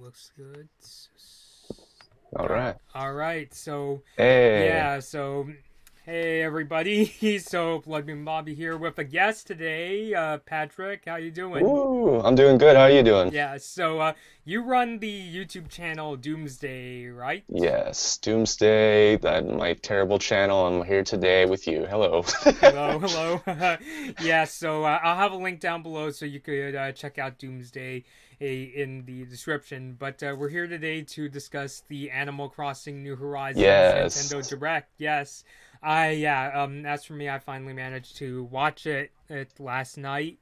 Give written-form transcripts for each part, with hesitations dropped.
looks good. All right. All right. So, Hey. yeah. Hey everybody. So, Blood Moon Bobby here with a guest today. Patrick, how you doing? Ooh, I'm doing good. How are you doing? Yeah. So, you run the YouTube channel Doomsday, right? Yes, Doomsday, that my terrible channel. I'm here today with you. Hello. Hello, hello. Yeah. So, I'll have a link down below so you could check out Doomsday in the description. But we're here today to discuss the Animal Crossing New Horizons Nintendo Yes. Direct. Yes. As for me, I finally managed to watch it last night.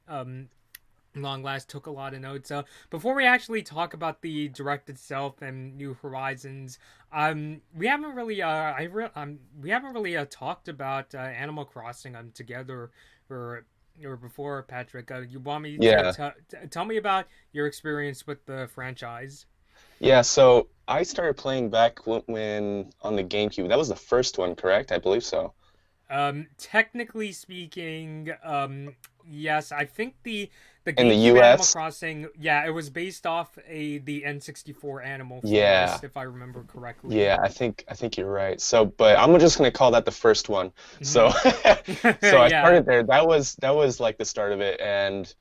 Long last took a lot of notes. Before we actually talk about the direct itself and New Horizons, we haven't really we haven't really talked about Animal Crossing together or before, Patrick. You want me to Yeah. tell me about your experience with the franchise? Yeah, so I started playing back when on the GameCube. That was the first one, correct? I believe so. Technically speaking, yes, I think the In the GameCube Animal US? Crossing, yeah, it was based off the N64 Animal Yeah. Forest, if I remember correctly. Yeah, I think you're right. So, but I'm just gonna call that the first one. So, Hmm. so I Yeah. started there. That was like the start of it, and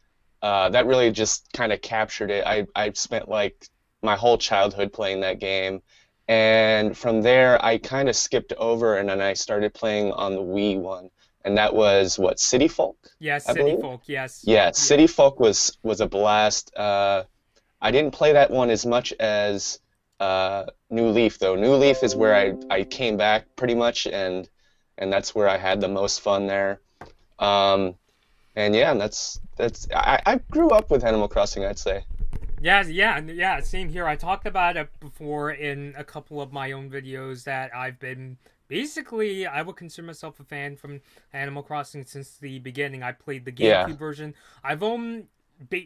that really just kind of captured it. I spent like my whole childhood playing that game, and from there I kind of skipped over, and then I started playing on the Wii one, and that was what, City Folk, Yeah, I City believe. Folk, yes. Yeah, Yeah. City Folk was a blast. I didn't play that one as much as New Leaf though. New Leaf is where I came back pretty much, and that's where I had the most fun there. Um, and yeah, that's I grew up with Animal Crossing, I'd say. Yeah, same here. I talked about it before in a couple of my own videos that I've been basically, I would consider myself a fan from Animal Crossing since the beginning. I played the Yeah, GameCube version. I've owned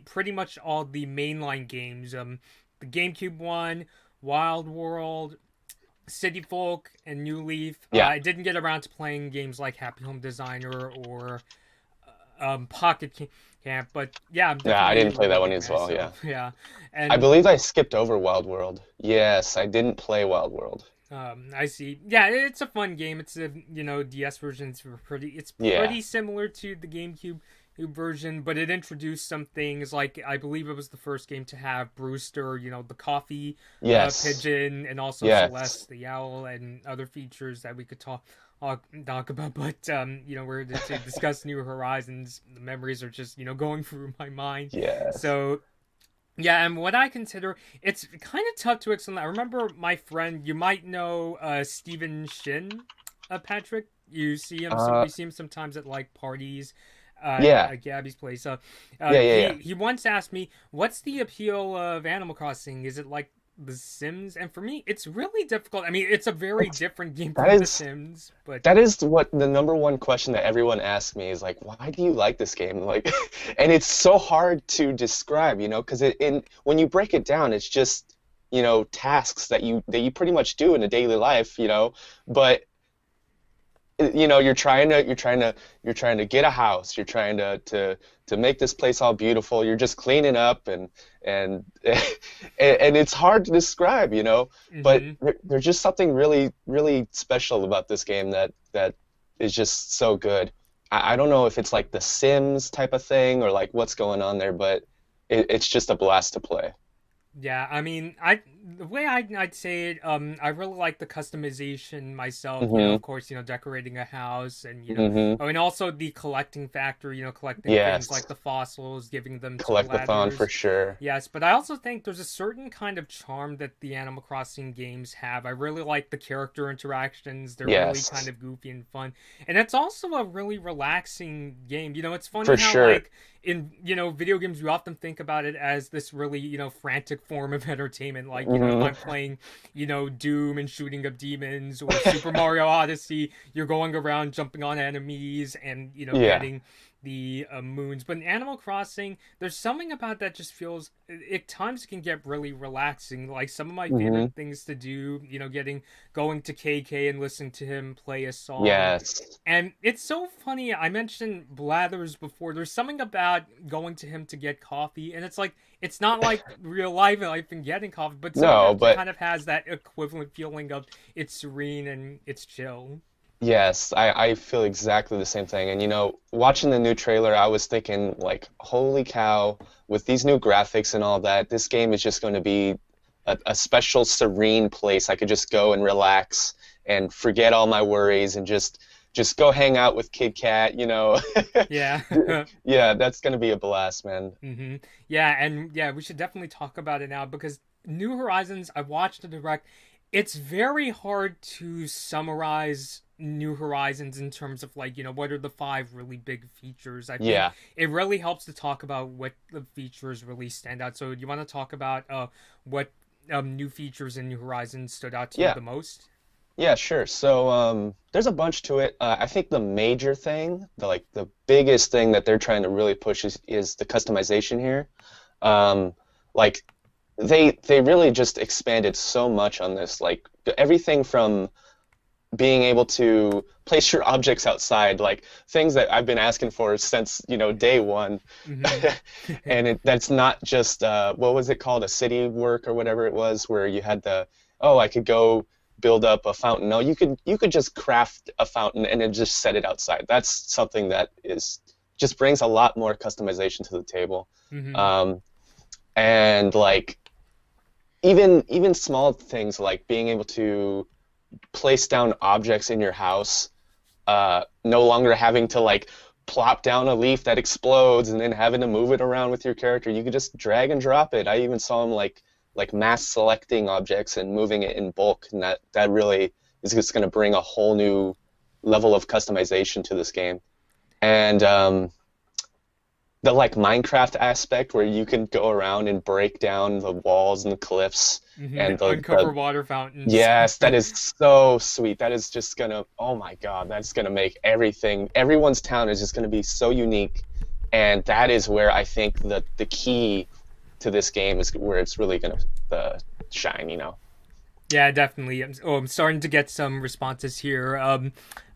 pretty much all the mainline games. The GameCube one, Wild World, City Folk, and New Leaf. yeah, I didn't get around to playing games like Happy Home Designer or Camp, but yeah, I'm yeah. I definitely didn't play that enjoyed one it as well. Yeah, myself. Yeah, I and believe I skipped over Wild World. Yes, I didn't play Wild World. I see. Yeah, it's a fun game. It's a DS version. It's Yeah. pretty similar to the GameCube version, but it introduced some things like I believe it was the first game to have Brewster, the coffee Yes. pigeon, and also Yes. Celeste the owl, and other features that we could talk about. But we're to discuss New Horizons. The memories are just going through my mind. Yes. So yeah, and what I consider it's kind of tough to explain. I remember my friend, you might know Stephen Shin, Patrick. Uh, You see him sometimes at like parties, yeah. at Gabby's place. Yeah, yeah, yeah. He once asked me, "What's the appeal of Animal Crossing? Is it like The Sims?" And for me, it's really difficult. I mean, it's a very It's, different game that from The is Sims, but That is what the number one question that everyone asks me is like, why do you like this game? Like, and it's so hard to describe, because when you break it down, it's just, tasks that you pretty much do in a daily life, but you're trying to get a house, you're trying to make this place all beautiful, you're just cleaning up and and it's hard to describe, but hmm there's just something really really special about this game that is just so good. I don't know if it's like the Sims type of thing or like what's going on there, but it's just a blast to play. Yeah, I mean, the way I'd say it, I really like the customization myself. Hmm. Of course, decorating a house, and Hmm. oh, and also the collecting factor. Collecting things like Yes. the fossils, giving them to Collectathon for ladders. sure. Yes, but I also think there's a certain kind of charm that the Animal Crossing games have. I really like the character interactions. They're really kind Yes. of goofy and fun, and it's also a really relaxing game. It's funny For how sure. like in video games we often think about it as this really frantic form of entertainment, like if Hmm. I'm playing Doom and shooting up demons, or Super Mario Odyssey, you're going around jumping on enemies and Yeah. the moons. But in Animal Crossing, there's something about that just feels at times it can get really relaxing. Like some of my Hmm. favorite things to do, going to KK and listening to him play a song. Yes. And it's so funny. I mentioned Blathers before. There's something about going to him to get coffee, and it's like it's not like real life and getting coffee, but somehow No, it but kind of has that equivalent feeling of it's serene and it's chill. yes, I feel exactly the same thing. And watching the new trailer, I was thinking like, holy cow, with these new graphics and all that, this game is just going to be a special serene place. I could just go and relax and forget all my worries and just go hang out with Kid Kat. Yeah. Yeah, that's going to be a blast, man. Yeah, and yeah, we should definitely talk about it now because New Horizons, I watched the direct. It's very hard to summarize New Horizons in terms of like, what are the five really big features. I think Yeah. it really helps to talk about what the features really stand out. So, do you want to talk about what new features in New Horizons stood out to you Yeah. the most? Yeah, sure. So there's a bunch to it. I think the major thing, the biggest thing that they're trying to really push is the customization here. Um, like they really just expanded so much on this. Like everything from being able to place your objects outside, like things that I've been asking for since, day one. Hmm. That's not just what was it called, a city work or whatever it was, where you had oh, I could go build up a fountain. No, you could just craft a fountain and then just set it outside. That's something that is just brings a lot more customization to the table. Hmm. Um, and like even small things like being able to place down objects in your house, no longer having to like plop down a leaf that explodes and then having to move it around with your character. You could just drag and drop it. I even saw him like mass selecting objects and moving it in bulk, and that really is just going to bring a whole new level of customization to this game. And the like Minecraft aspect where you can go around and break down the walls and the cliffs and Uncover water fountains. yes, that is so sweet. That is just gonna, oh my God, that's gonna make everyone's town is just gonna be so unique. And that is where I think the key to this game is where it's really gonna shine. Yeah, definitely. I'm starting to get some responses here.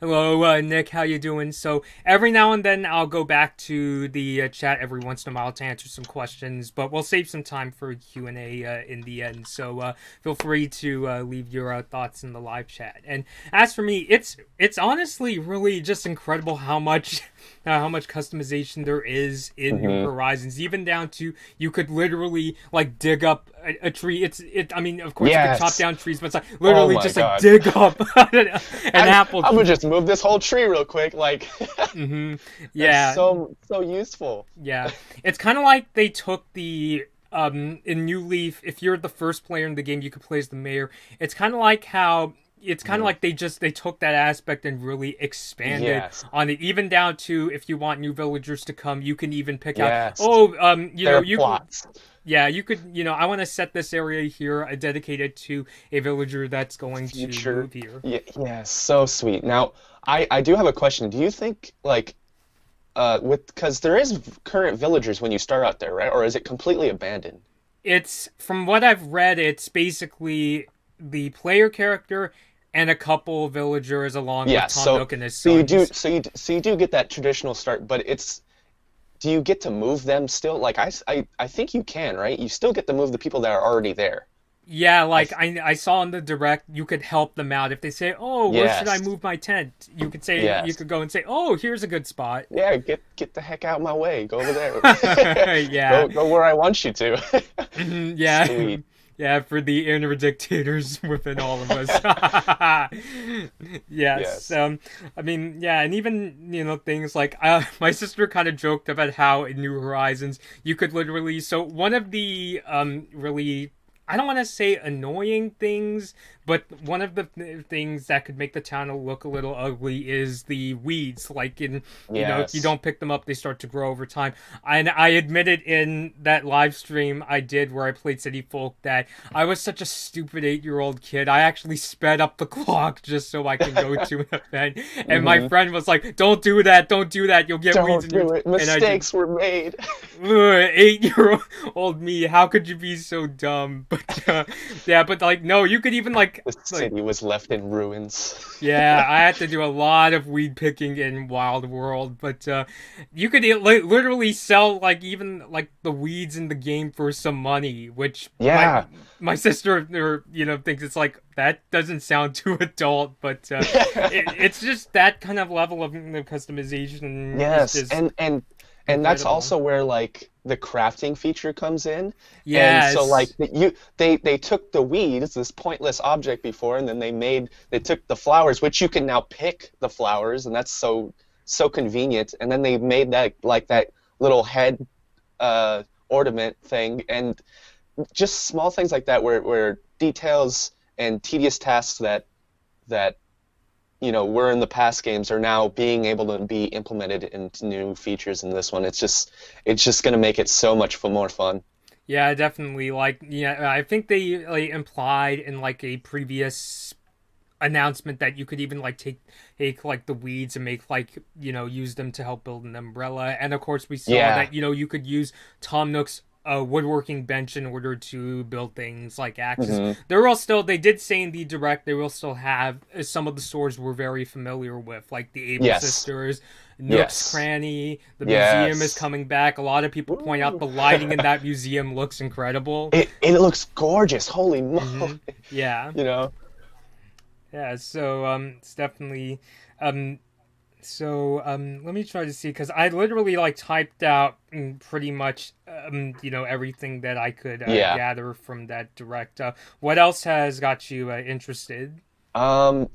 Hello, Nick. How you doing? So every now and then I'll go back to the chat every once in a while to answer some questions, but we'll save some time for Q&A in the end. So feel free to leave your thoughts in the live chat. And as for me, it's honestly really just incredible how much customization there is in New Hmm. Horizons, even down to you could literally like dig up a tree. I mean, of course you could chop Yes. down trees, but it's like Oh literally my just like God. dig up an apple I would tree. just move this whole tree real quick. Like Hmm. that's Yeah, so useful. yeah. It's kind of like they took the in New Leaf. If you're the first player in the game, you could play as the mayor. It's kind of like how. It's kind of Mhm. like they took that aspect and really expanded Yes. on it, even down to if you want new villagers to come, you can even pick out. Yes. Oh, Their you plots. yeah, you could, I want to set this area here dedicated to a villager that's going to Future. move here. Yeah, yeah, so sweet. Now, I do have a question. Do you think like because there is current villagers when you start out there, right? Or is it completely abandoned? It's from what I've read, it's basically the player character and a couple villagers along with Yeah, Tom so Nook and his so you do sons. so you do get that traditional start, but do you get to move them still? Like I think you can, right? You still get to move the people that are already there. Yeah, I like I saw in the direct, you could help them out if they say, "Oh, where should I yes. move my tent?" You Yes. could go and say, "Oh, here's a good spot." Yeah, get the heck out of my way. Go over there. Yeah. Go where I want you to. Mhm, yeah. Sweet. Yeah, for the inner dictators within all of us. Yes. Yes. I mean, yeah, and even, things like my sister kind of joked about how in New Horizons you could literally so one of the really I don't want to say annoying things, But one of the things that could make the town look a little ugly is the weeds. Like if you Yes. don't pick them up, they start to grow over time. And I admitted in that live stream I did where I played City Folk that I was such a stupid 8-year-old kid. I actually sped up the clock just so I can go to an event. And my friend was like, "Don't do that! Don't do that! You'll get weeds in your..." Don't do it. Mistakes were made. 8-year-old me, how could you be so dumb? But yeah, but like no, you could even like The city was left in ruins. yeah, I had to do a lot of weed picking in Wild World, but you could literally sell like even like the weeds in the game for some money, which Yeah. my sister thinks it's like that doesn't sound too adult, but it's just that kind of level of customization. Yes, Is just and that's incredible. also where like the crafting feature comes in. And so like Yes. they took the weeds, this pointless object before, and then they took the flowers, which you can now pick the flowers, and that's so convenient. And then they made that like that little head ornament thing, and just small things like that where details and tedious tasks that were in the past games are now being able to be implemented into new features in this one. It's just going to make it so much more fun. Yeah, definitely. Like, yeah, I think they like implied in like a previous announcement that you could even like take like the weeds and make like use them to help build an umbrella. And of course, we saw Yeah. that you could use Tom Nook's woodworking bench in order to build things like axes. Hmm. They did say in the direct they will still have some of the stores we're very familiar with, like the Able Yes. Sisters, Nook's Yes. Cranny. The museum is Yes. coming back. A lot of people point out Woo. the lighting in that museum looks incredible. It looks gorgeous. Holy Hmm. moly. Yeah. You know? Yeah, so it's definitely um let me try to see because I literally like typed out pretty much everything that I could Yeah. gather from that direct. What else has got you interested?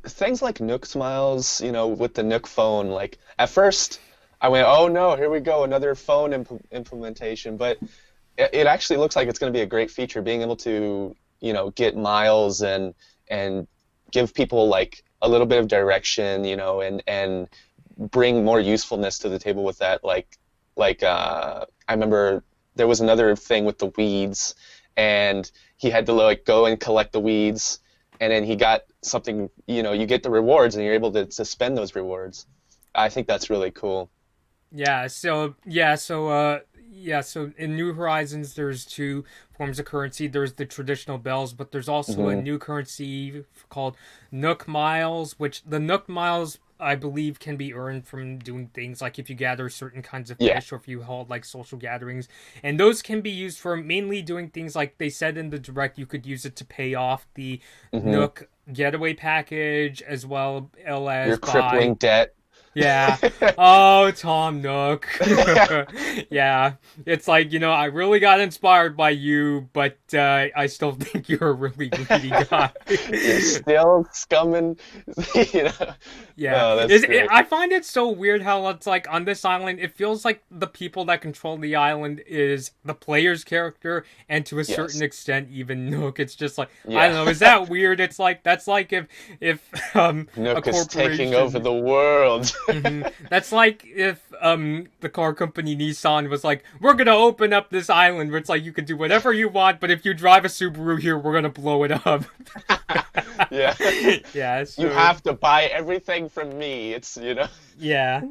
Things like Nook Smiles, with the Nook phone, like at first I went, "Oh no, here we go, another phone implementation." But it actually looks like it's going to be a great feature, being able to, get miles and give people like a little bit of direction, and bring more usefulness to the table with that. I remember there was another thing with the weeds, and he had to like go and collect the weeds, and then he got something. You get the rewards, and you're able to spend those rewards. I think that's really cool. So in New Horizons, there's two forms of currency. There's the traditional bells, but there's also a Hmm. new currency called Nook Miles, which the Nook Miles, I believe, can be earned from doing things like if you gather certain kinds of Yeah. fish or if you hold like social gatherings. And those can be used for mainly doing things like they said in the direct, you could use it to pay off the Hmm. Nook getaway package as well Your as buy. crippling debt. Yeah. Oh, Tom Nook. Yeah. It's like, I really got inspired by you, but I still think you're a really greedy guy. You're still scumming. you know. Yeah. Oh, that's great. I find it so weird how it's like on this island, it feels like the people that control the island is the player's character and to a certain Yes. extent even Nook. It's just like, I Yeah. don't know, is that weird? It's like, that's like if a Nook is taking over corporation. the world. That's like if the car company Nissan was like, we're gonna open up this island where it's like you can do whatever you want, but if you drive a Subaru here, we're gonna blow it up. Yeah. Yeah, You so have to buy everything from me. It's. yeah.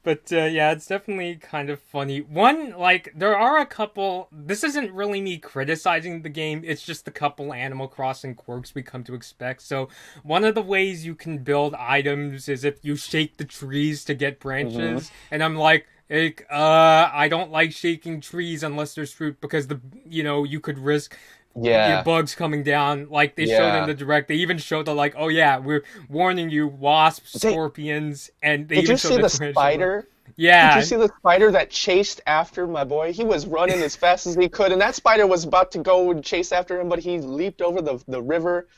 But yeah, it's definitely kind of funny. One, like, there are a couple. This isn't really me criticizing the game, it's just a couple Animal Crossing quirks we come to expect. So, one of the ways you can build items is if you shake the trees to get Hmm. branches. And I'm like, I don't like shaking trees unless there's fruit because you could risk your Yeah. bugs coming down. Like they showed in Yeah. the direct, they even showed the like, oh yeah, we're warning you, wasps, They, scorpions, and they did even you showed see the the tarantula. spider? Did you Yeah, see the spider that chased after my boy? He was running as fast as he could, and that spider was about to go and chase after him, but he leaped over the river.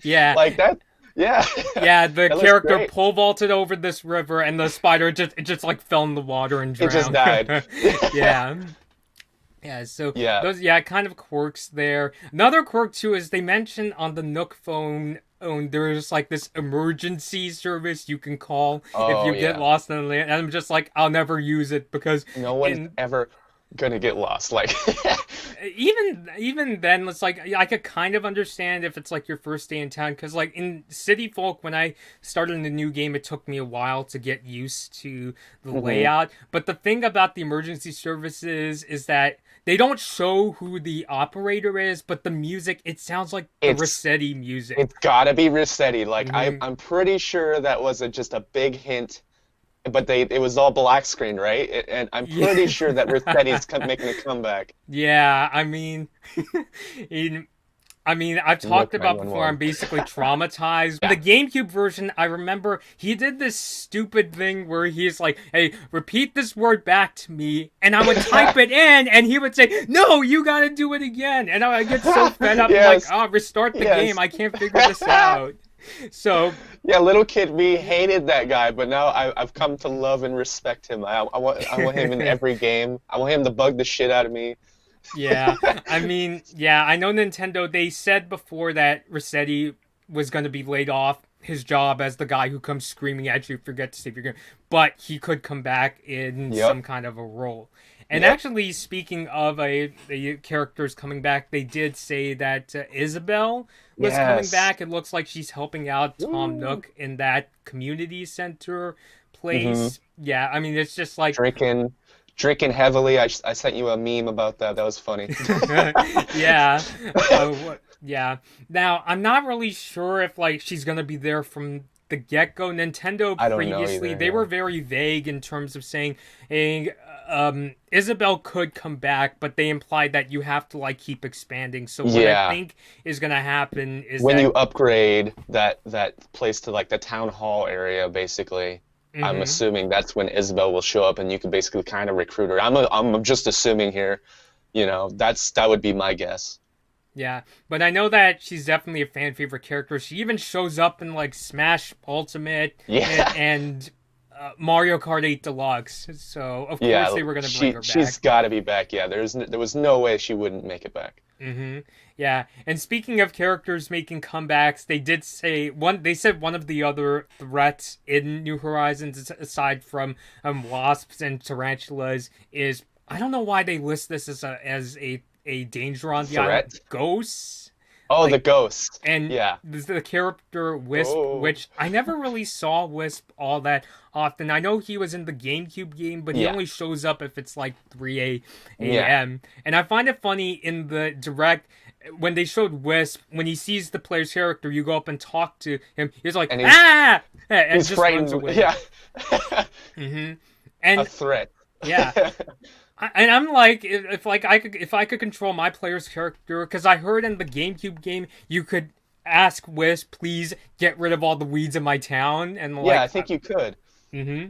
yeah, Like that. Yeah. yeah. The That looks character great. pole vaulted over this river, and the spider just like fell in the water and It just drowned. died. Yeah. Yeah, so Yeah. those, yeah, kind of quirks there. Another quirk too is they mentioned on the Nook phone, there's like this emergency service you can call if Oh you get yeah. lost on the land. And I'm just like, I'll never use it because No one's in ever gonna get lost. Like, even then, it's like I could kind of understand if it's like your first day in town because like in City Folk when I started in the new game, it took me a while to get used to the hmm layout. But the thing about the emergency services is that they don't show who the operator is, but the music it sounds like the it's Rossetti music. it's gotta be Rossetti. Like, Hmm. I'm pretty sure that was just a big hint, but it was all black screen, right? And I'm pretty Yeah. sure that Rossetti's making a comeback. Yeah, I mean, in I've talked Nook about before, I'm 911. basically traumatized. In the Yeah. GameCube version, I remember he did this stupid thing where he's like, hey, repeat this word back to me. And I would type it in, and he would say, no, you gotta do it again. And I would get so fed up. I'm like, Yes. oh, restart the game. Yes. I can't figure this out. So, Yeah, little kid, we hated that guy, but now I've come to love and respect him. I want him in every game. I want him to bug the shit out of me. yeah, yeah, I know Nintendo, they said before that Rossetti was going to be laid off his job as the guy who comes screaming at you, forget to save your game, but he could come back in Yep. some kind of a role. And Yep. actually, speaking of the characters coming back, they did say that Isabel was coming Yes. back. It looks like she's helping out Tom Woo. Nook in that community center hmm place. Yeah, I mean, it's just like Drinking, drinking heavily. I sent you a meme about that. That was funny. yeah. Yeah. Now, I'm not really sure if like she's gonna be there from the get-go. Nintendo I don't know previously either. they Yeah. were very vague in terms of saying, hey, Isabel could come back, but they implied that you have to like keep expanding. So what I Yeah. think is gonna happen is When that you upgrade that place to like the town hall area, basically, I'm mhm. assuming that's when Isabel will show up, and you can basically kind of recruit her. I'm just assuming here, that would be my guess. Yeah, but I know that she's definitely a fan favorite character. She even shows up in like Smash Ultimate Yeah. and Mario Kart 8 Deluxe. So of course Yeah, they were gonna bring she her she's back. got to be back. Yeah, there was no way she wouldn't make it back. Yeah, and speaking of characters making comebacks, they did say one. They said one of the other threats in New Horizons, aside from wasps and tarantulas, is I don't know why they list this as a danger on the island. Threat? Ghosts. Oh, the Like ghost. and Yeah. the character Wisp, Oh. which I never really saw Wisp all that often. I know he was in the GameCube game, but he Yeah. only shows up if it's like 3 Yeah. a.m. And I find it funny in the direct when they showed Wisp, when he sees the player's character, you go up and talk to him. He's like, And ah, and he's just runs frightened. away. Yeah. hmm A And threat. yeah, and I'm like, if like if I could control my player's character, because I heard in the GameCube game you could ask Wisp, please get rid of all the weeds in my town, and Yeah, I like, think you could. mm-hmm,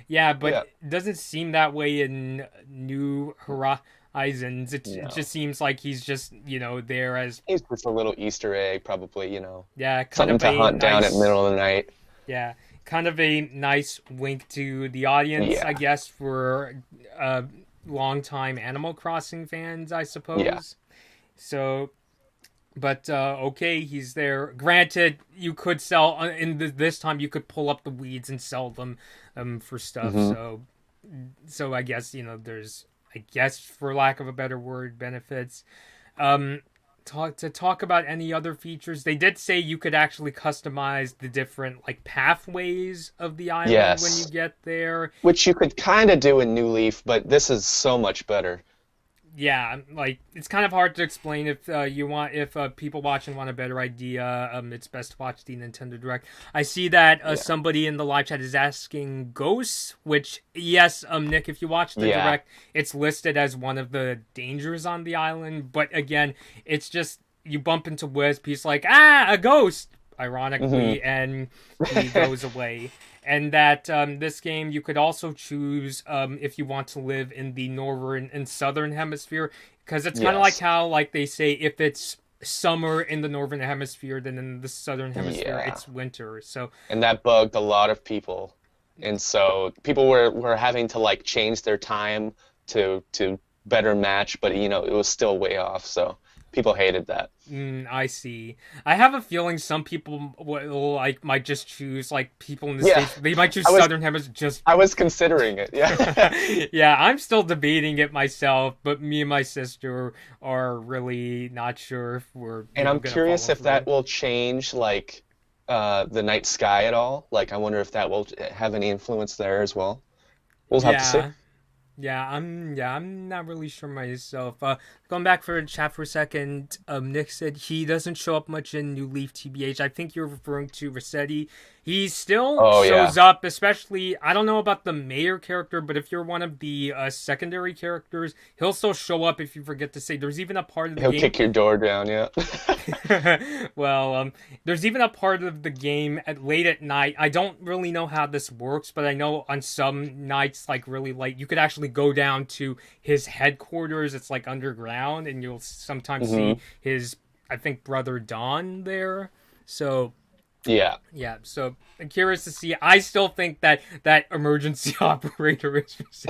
yeah, but Yeah. it doesn't seem that way in New Horizons. It No. just seems like he's just there as It's just a little Easter egg, probably, yeah, kind something of to a hunt down at the nice middle of the night. yeah, kind of a nice wink to the audience, I Yeah. guess, for longtime Animal Crossing fans, I Yeah. suppose. So, but okay, he's there. Granted, you could sell this time. You could pull up the weeds and sell them for stuff. hmm So I guess there's I guess for lack of a better word benefits. Um, talk about any other features. They did say you could actually customize the different like pathways of the island when you Yes. get there. Which you could kind of do in New Leaf, but this is so much better. Yeah, like it's kind of hard to explain if if people watching want a better idea. It's best to watch the Nintendo Direct. I see that Yeah. somebody in the live chat is asking ghosts, which yes, Nick, if you watch the Yeah. Direct, it's listed as one of the dangers on the island. But again, it's just you bump into Wisp, he's like a ghost, hmm ironically, and he goes away. And that this game you could also choose if you want to live in the northern and southern hemisphere, because it's kind of like Yes. how like they say if it's summer in the northern hemisphere, then in the southern hemisphere Yeah. it's winter. So And that bugged a lot of people. And so people were having to like change their time to better match, but it was still way off. So people hated that. I see. I have a feeling some people might just choose like people in the Yeah, states. They might choose I was Southern Hemisphere just. I was considering it. Yeah. Yeah, I'm still debating it myself, but me and my sister are really not sure if we're And I'm gonna curious follow if that through. will change like the night sky at all. Like I wonder if that will have any influence there as well. We'll have to see. Yeah. I'm not really sure myself. Going back for chat for a second, Nick said he doesn't show up much in New Leaf TBH. I think you're referring to Rossetti. He still Oh yeah. shows up, especially I don't know about the mayor character, but if you're one of the secondary characters, he'll still show up if you forget to say. There's even a part of the He'll game. kick your door down, yeah. Well, there's even a part of the game at late at night. I don't really know how this works, but I know on some nights, like really late, you could actually go down to his headquarters. It's like underground, and you'll sometimes see Hmm. his, I think, brother Don there. So Yeah. yeah, so I'm curious to see. I still think that emergency operator is.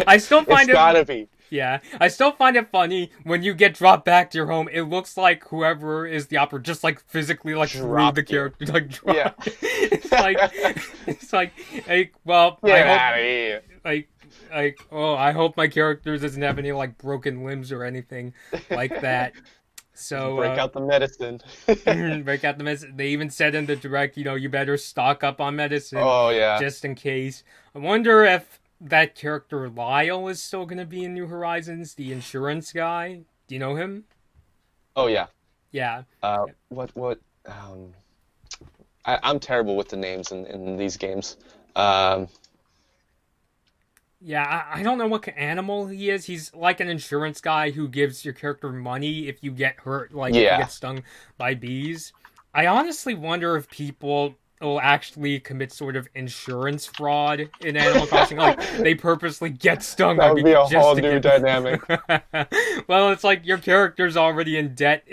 I still It's find it. gotta be. Yeah, I still find it funny when you get dropped back to your home. It looks like whoever is the operator just like physically like threw the Dropped you. character like Yeah. drop. It's like well I Get hope out of here. like oh I hope my character doesn't have any like broken limbs or anything like that. Just So break out the medicine. break out the medicine. They even said in the direct, you better stock up on medicine Oh yeah. just in case. I wonder if that character Lyle is still going to be in New Horizons, the insurance guy. Do you know him? Oh yeah. Yeah. What I'm terrible with the names in these games. Um Yeah, I don't know what animal he is. He's like an insurance guy who gives your character money if you get hurt, like if you yeah. get stung by bees. I honestly wonder if people will actually commit sort of insurance fraud in Animal Crossing. Like they purposely get stung That by would bees be a just whole to new get. dynamic. Well, it's like your character's already in debt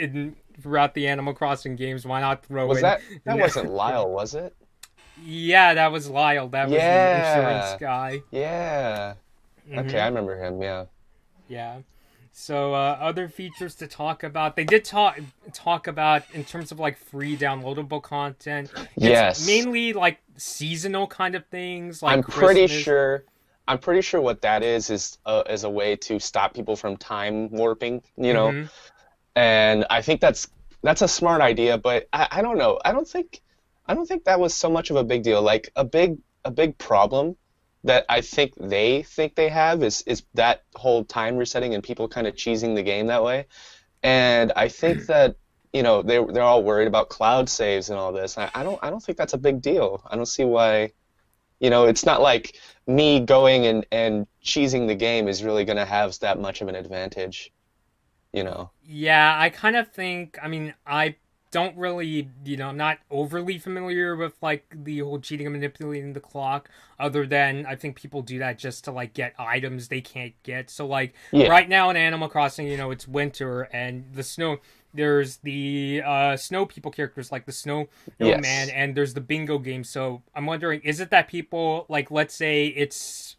throughout the Animal Crossing games. Why not throw Was in? that wasn't Lyle, was it? Yeah, that was Lyle. That was the insurance Yeah. guy. Yeah. Okay, I Hmm. remember him, yeah. Yeah. So other features to talk about. They did talk about in terms of like free downloadable content. It's Yes. mainly like seasonal kind of things, like I'm pretty Christmas. sure I'm pretty sure what that is a way to stop people from time warping, Hmm. And I think that's a smart idea, but I don't know. I don't think that was so much of a big deal. Like a big problem that I think they have is that whole time resetting and people kind of cheesing the game that way. And I think that they're all worried about cloud saves and all this. I don't think that's a big deal. I don't see why. It's not like me going and cheesing the game is really going to have that much of an advantage, you know. Yeah, I kind of think. I mean, I don't really, I'm not overly familiar with like the whole cheating and manipulating the clock. Other than I think people do that just to like get items they can't get. So like Yeah. right now in Animal Crossing, it's winter and the snow. There's the snow people characters like the snowman, Yes. and there's the bingo game. So I'm wondering, is it that people like, let's say it's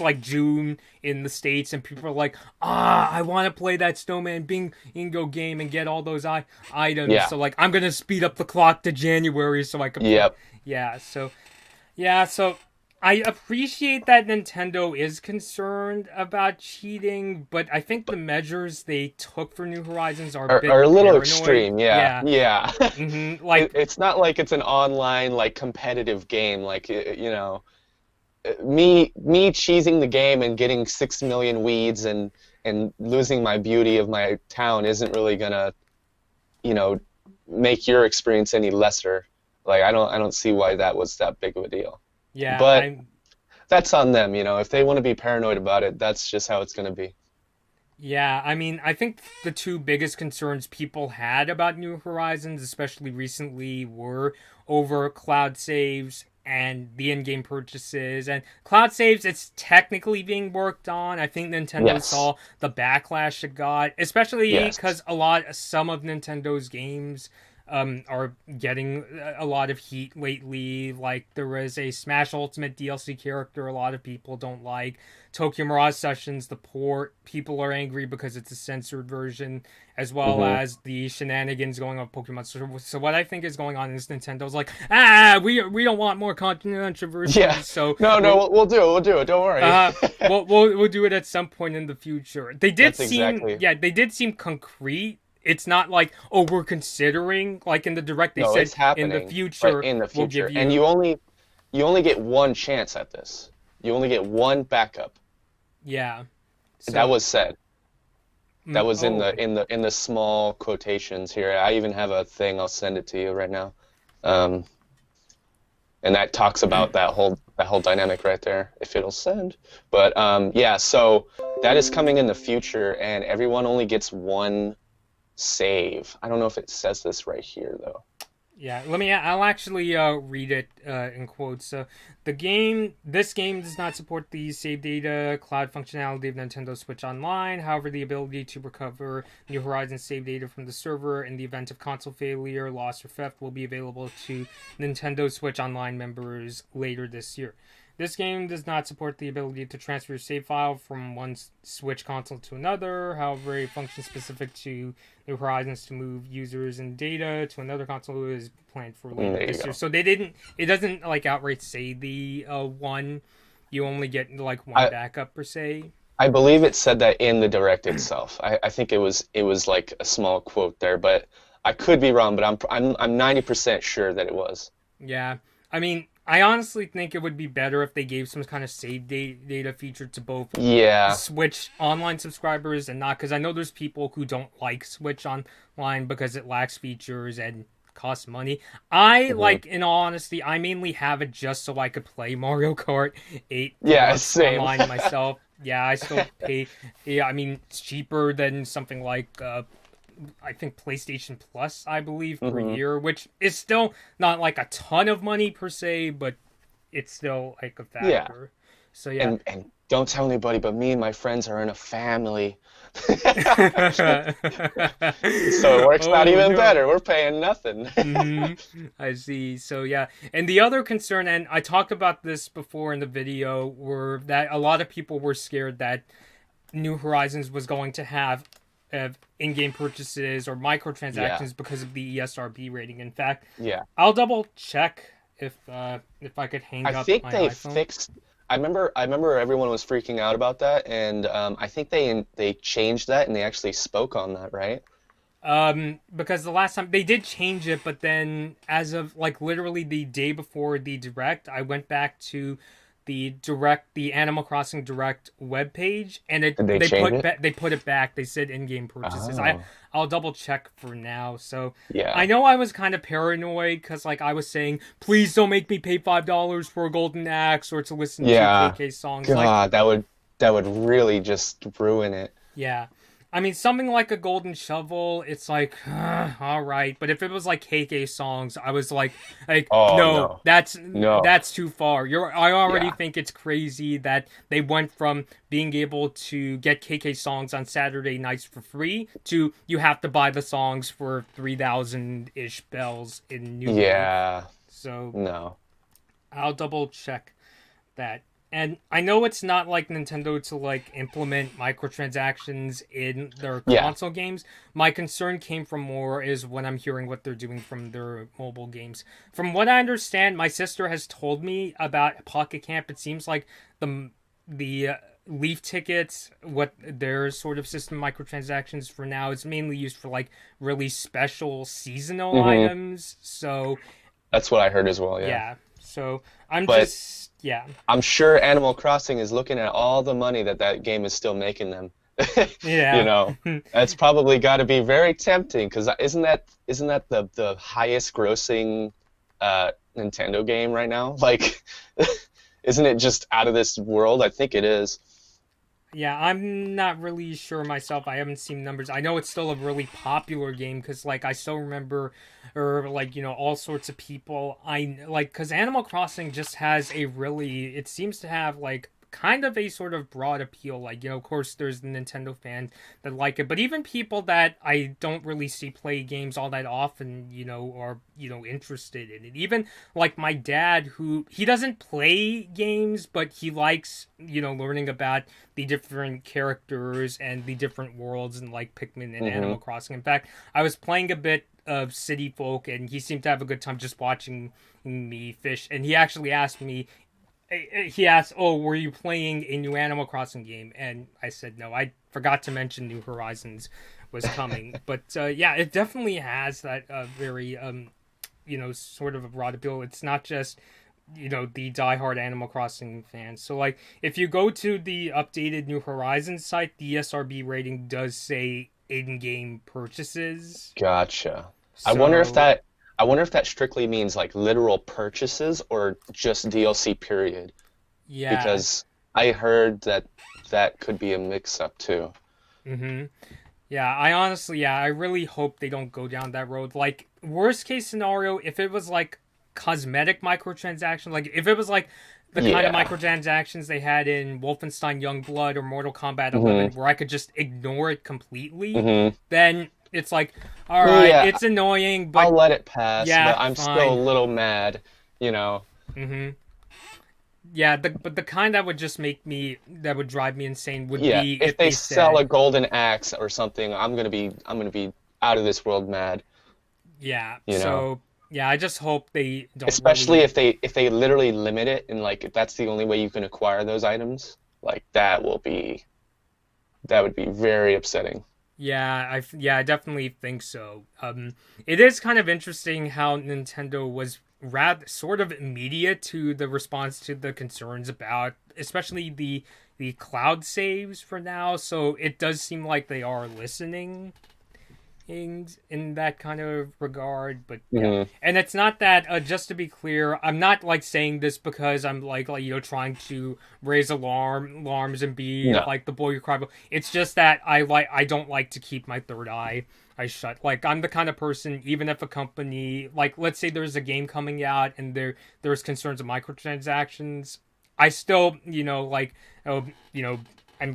like June in the States, and people are like, I want to play that Snowman Bingo game and get all those items. Yeah. So, like, I'm going to speed up the clock to January so I can play. Yep. Yeah, so I appreciate that Nintendo is concerned about cheating, but I think the measures they took for New Horizons are a bit Are a little paranoid. extreme, yeah. Yeah. Yeah. Like, It's not like it's an online like competitive game like me cheesing the game and getting 6 million weeds and losing my beauty of my town isn't really gonna, you know, make your experience any lesser. Like I don't see why that was that big of a deal. yeah, But I'm. that's on them, if they want to be paranoid about it, that's just how it's gonna be. Yeah, I mean, I think the two biggest concerns people had about New Horizons, especially recently, were over cloud saves and the in-game purchases. And cloud saves, it's technically being worked on. I think Nintendo Yes. saw the backlash it got, especially Yes. because some of Nintendo's games are getting a lot of heat lately. Like there was a Smash Ultimate DLC character a lot of people don't like. Tokyo Mirage Sessions, the port, people are angry because it's a censored version, as well Hmm. as the shenanigans going on with Pokemon. So what I think is going on is Nintendo's like, we don't want more controversy, Yeah. so No, no, we'll we'll do it. We'll do it. Don't worry. uh we'll do it at some point in the future. That's exactly. They did seem concrete. It's not like, oh, we're considering, like in the direct they No, said it's in the happening, but future in the we'll give future. And you you only get one chance at this. You only get one backup. yeah. That So was said. That was in oh the small quotations here. I even have a thing. I'll send it to you right now. Um, and that talks about that whole dynamic right there, if it'll send. But yeah, so that is coming in the future, and everyone only gets one save. I don't know if it says this right here though. yeah, I'll actually read it in quotes. This game does not support the save data cloud functionality of Nintendo Switch Online. However, the ability to recover New Horizons save data from the server in the event of console failure, loss, or theft will be available to Nintendo Switch Online members later this year. This game does not support the ability to transfer your save file from one Switch console to another. However, a function specific to New Horizons to move users and data to another console is planned for later There you this year. go. So it doesn't like outright say the one. You only get like one I backup per se. I believe it said that in the direct itself. I think it was like a small quote there, but I could be wrong. But I'm 90% sure that it was. Yeah, I mean, I honestly think it would be better if they gave some kind of save data feature to both Yeah. Switch Online subscribers and not, because I know there's people who don't like Switch Online because it lacks features and costs money. I Hmm. like, in all honesty, I mainly have it just so I could play Mario Kart 8 Yeah. Deluxe Same. online myself. Yeah, I still pay. Yeah, I mean, it's cheaper than something like I think PlayStation Plus, I believe, per Hmm. year, which is still not like a ton of money per se, but it's still like a Yeah. factor. So yeah. And don't tell anybody, but me and my friends are in a family. So it works out Oh even no. better. We're paying nothing. I see. So yeah, and the other concern, and I talked about this before in the video, were that a lot of people were scared that New Horizons was going to have in-game purchases or Yeah. microtransactions because of the ESRB rating. In fact, Yeah. I'll double check if I could hang I up think my they iPhone. fixed. I remember everyone was freaking out about that, and I think they changed that, and they actually spoke on that, right? Because the last time they did change it, but then as of like literally the day before the direct, I went back to the Animal Crossing Direct webpage, and Did they change it? they put it back. They said in-game purchases. Oh, I'll double check for now. So I yeah, know I was kind of paranoid because like I was saying, please don't make me pay $5 for a golden axe or to listen to yeah. KK songs. Like God, that would really just ruin it. yeah. I mean, something like a golden shovel, it's like, all right. But if it was like KK songs, I was like, Oh no, no, no. that's too far. I already Yeah, think it's crazy that they went from being able to get KK songs on Saturday nights for free to you have to buy the songs for 3,000 ish bells in New Leaf. yeah. So No. I'll double check that. And I know it's not like Nintendo to like implement microtransactions in their Yeah. console games. My concern came from more is when I'm hearing what they're doing from their mobile games. From what I understand, my sister has told me about Pocket Camp. It seems like the Leaf tickets, what their sort of system microtransactions for now is mainly used for like really special seasonal Hmm. items. So That's what I heard as well. Yeah. yeah. So I'm But just yeah. I'm sure Animal Crossing is looking at all the money that that game is still making them. You Yeah. know, that's probably got to be very tempting because isn't that the highest grossing Nintendo game right now? Like, isn't it just out of this world? I think it is. Yeah, I'm not really sure myself. I haven't seen numbers. I know it's still a really popular game because, like, I still remember, or like, all sorts of people. I like because Animal Crossing just has a really. It seems to have like kind of a sort of broad appeal. Like, of course, there's the Nintendo fans that like it, but even people that I don't really see play games all that often, are, interested in it. Even, like, my dad, who, he doesn't play games, but he likes, learning about the different characters and the different worlds and, like, Pikmin and Animal Crossing. In fact, I was playing a bit of City Folk, and he seemed to have a good time just watching me fish, and he actually asked me, oh, were you playing a new Animal Crossing game? And I said no. I forgot to mention New Horizons was coming. But yeah, it definitely has that very, sort of a broad appeal. It's not just, the diehard Animal Crossing fans. So, like, if you go to the updated New Horizons site, the ESRB rating does say in-game purchases. Gotcha. So, I wonder if that strictly means like literal purchases or just DLC period. Yeah. Because I heard that could be a mix-up too. Mm-hmm. Yeah, I really hope they don't go down that road. Like, worst case scenario, if it was like cosmetic microtransactions, like if it was like the kind of microtransactions they had in Wolfenstein Youngblood or Mortal Kombat 11, where I could just ignore it completely, then it's like, all right, it's annoying, but I'll let it pass. Yeah, but I'm fine. still a little mad, Mm-hmm. Yeah, but the kind that would just that would drive me insane would be if they sell a golden axe or something, I'm gonna be out of this world mad. Yeah. So yeah, I just hope they don't. Especially if they literally limit it, and like if that's the only way you can acquire those items, like that would be very upsetting. Yeah, I definitely think so. It is kind of interesting how Nintendo was rather sort of immediate to the response to the concerns about, especially the cloud saves for now. So it does seem like they are listening in that kind of regard. But yeah, and it's not that. Just to be clear, I'm not like saying this because I'm like trying to raise alarms and be like the boy who cried. It's just that I don't like to keep my third eye shut. Like, I'm the kind of person, even if a company, like, let's say there's a game coming out and there's concerns of microtransactions, I still I'm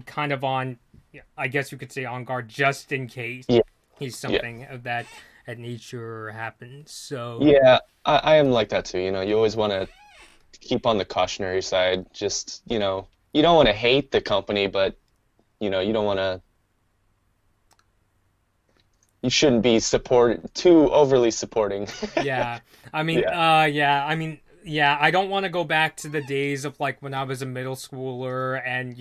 kind of on, I guess you could say, on guard just in case something of that nature happens. So yeah, I am like that too. You always want to keep on the cautionary side. Just you don't want to hate the company, but you don't want to. You shouldn't be too overly supporting. Yeah, I mean, I don't want to go back to the days of like when I was a middle schooler, and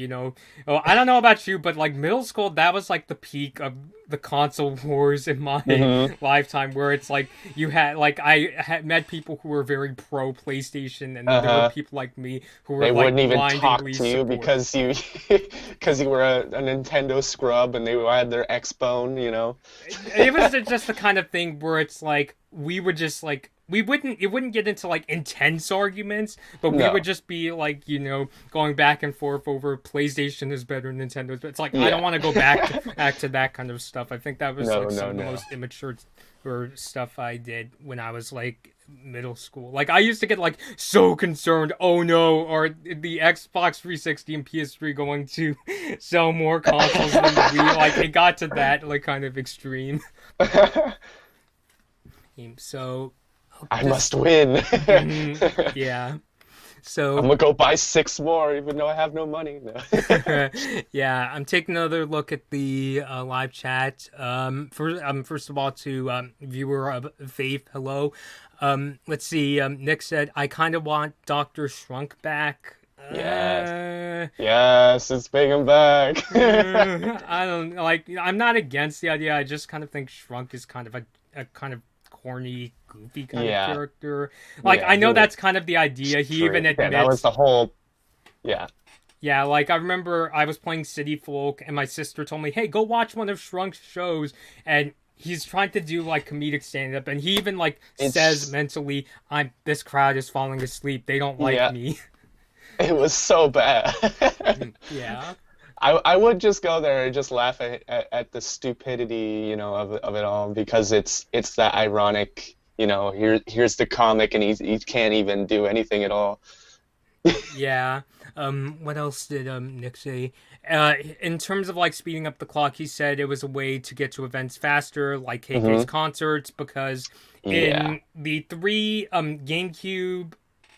I don't know about you, but like middle school, that was like the peak of the console wars in my lifetime, where it's like you had like I had met people who were very pro PlayStation, and there were people like me who were wouldn't even talk blindingly to you because you you were a Nintendo scrub and they had their Xbone, It was just the kind of thing where it's like we would just like it wouldn't get into like intense arguments, but we would just be like, going back and forth over PlayStation is better than Nintendo. But it's like, I don't want to go back to that kind of stuff. I think that was some of the most immature stuff I did when I was like middle school. Like, I used to get like so concerned, oh no, are the Xbox 360 and PS3 going to sell more consoles than the Wii? Like, it got to that like kind of extreme. So I must win. Yeah. So I'm gonna go buy 6 more, even though I have no money. No. Yeah, I'm taking another look at the live chat. First of all, to viewer of Faith, hello. Let's see. Nick said, "I kind of want Dr. Shrunk back." Yes, it's bringing back. I don't like. I'm not against the idea. I just kind of think Shrunk is kind of a kind of corny, goofy kind of character. Like, I know that's kind of the idea. He even admits that was the whole. Yeah, like, I remember I was playing City Folk, and my sister told me, hey, go watch one of Shrunk's shows, and he's trying to do, like, comedic stand-up, and he even, like, says mentally, this crowd is falling asleep, they don't like me. It was so bad. Yeah. I would just go there and just laugh at the stupidity, of it all, because it's that ironic, here's the comic and he can't even do anything at all. Yeah. What else did Nick say? In terms of like speeding up the clock, he said it was a way to get to events faster, like KK's Hmm. concerts, because Yeah. in the three GameCube,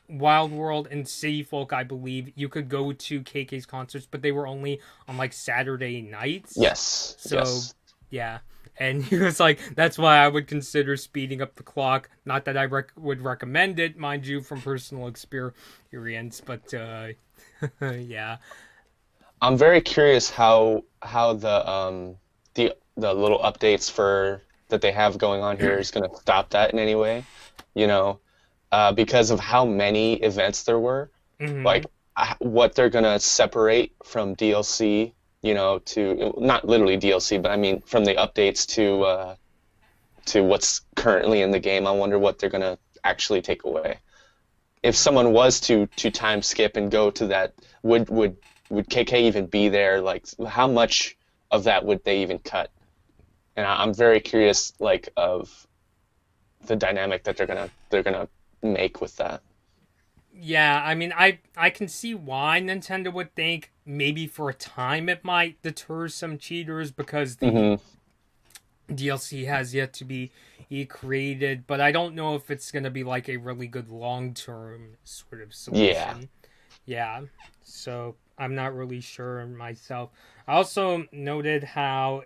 Wild World, and City Folk, I believe you could go to KK's concerts, but they were only on like Saturday nights. Yes. So Yes. yeah. And he was like, that's why I would consider speeding up the clock. Not that I would recommend it, mind you, from personal experience, but yeah. I'm very curious how the little updates for that they have going on here is going to stop that in any way, you know, because of how many events there were, Hmm. like what they're going to separate from DLC, to not literally DLC, but I mean from the updates to what's currently in the game. I wonder what they're going to actually take away. If someone was to time skip and go to that, would KK even be there? Like, how much of that would they even cut? And I'm very curious, like, of the dynamic that they're gonna make with that. Yeah, I mean, I can see why Nintendo would think maybe for a time it might deter some cheaters because the Hmm. DLC has yet to be created, but I don't know if it's going to be like a really good long term sort of Yeah. solution. Yeah, so I'm not really sure myself. I also noted how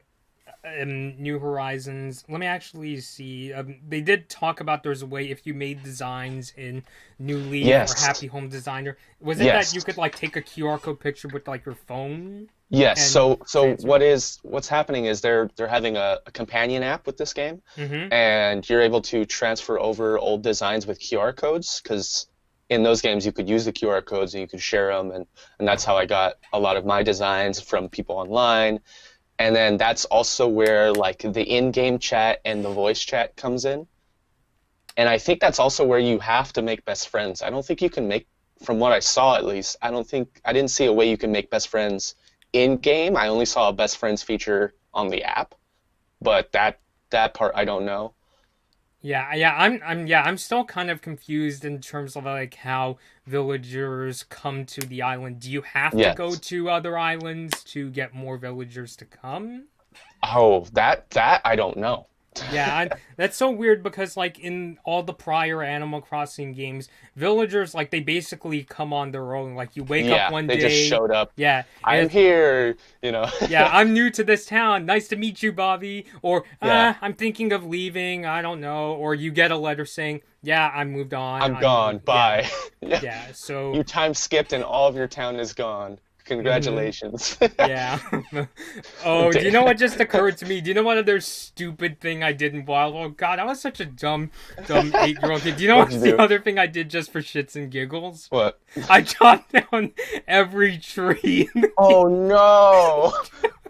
New Horizons. Let me actually see. They did talk about there's a way if you made designs in New Leaf or Yes. Happy Home Designer. Was it that Yes. you could like take a QR code picture with like your phone Yes. and So transfer? what's happening is they're having a companion app with this game, Mm-hmm. and you're able to transfer over old designs with QR codes because in those games you could use the QR codes and you could share them, and that's how I got a lot of my designs from people online. And then that's also where like the in-game chat and the voice chat comes in. And I think that's also where you have to make best friends. I don't think you can make, from what I saw at least, I didn't see a way you can make best friends in game. I only saw a best friends feature on the app, but that part I don't know. I'm still kind of confused in terms of like how villagers come to the island. Do you have to go Yes. to other islands to get more villagers to come? Oh, that I don't know. Yeah, that's so weird because like in all the prior Animal Crossing games, villagers like they basically come on their own. Like you wake up Yeah, one they just day, showed up. yeah, and I'm it's, here. yeah, I'm new to this town. Nice to meet you, Bobby. Or Yeah, I'm thinking of leaving. I don't know. Or you get a letter saying, yeah, I moved on. I'm gone. Yeah, Bye. Yeah. yeah. So You time skipped and all of your town is gone. mhm. Congratulations. Yeah. Oh, do you know Da- what just occurred to me? Do you know what other stupid thing I did in Wild? Oh God, I was such a dumb 8-year-old kid. Do you know What'd you what's the do? other thing I did just for shits and giggles? What? I chopped down every tree. Oh no!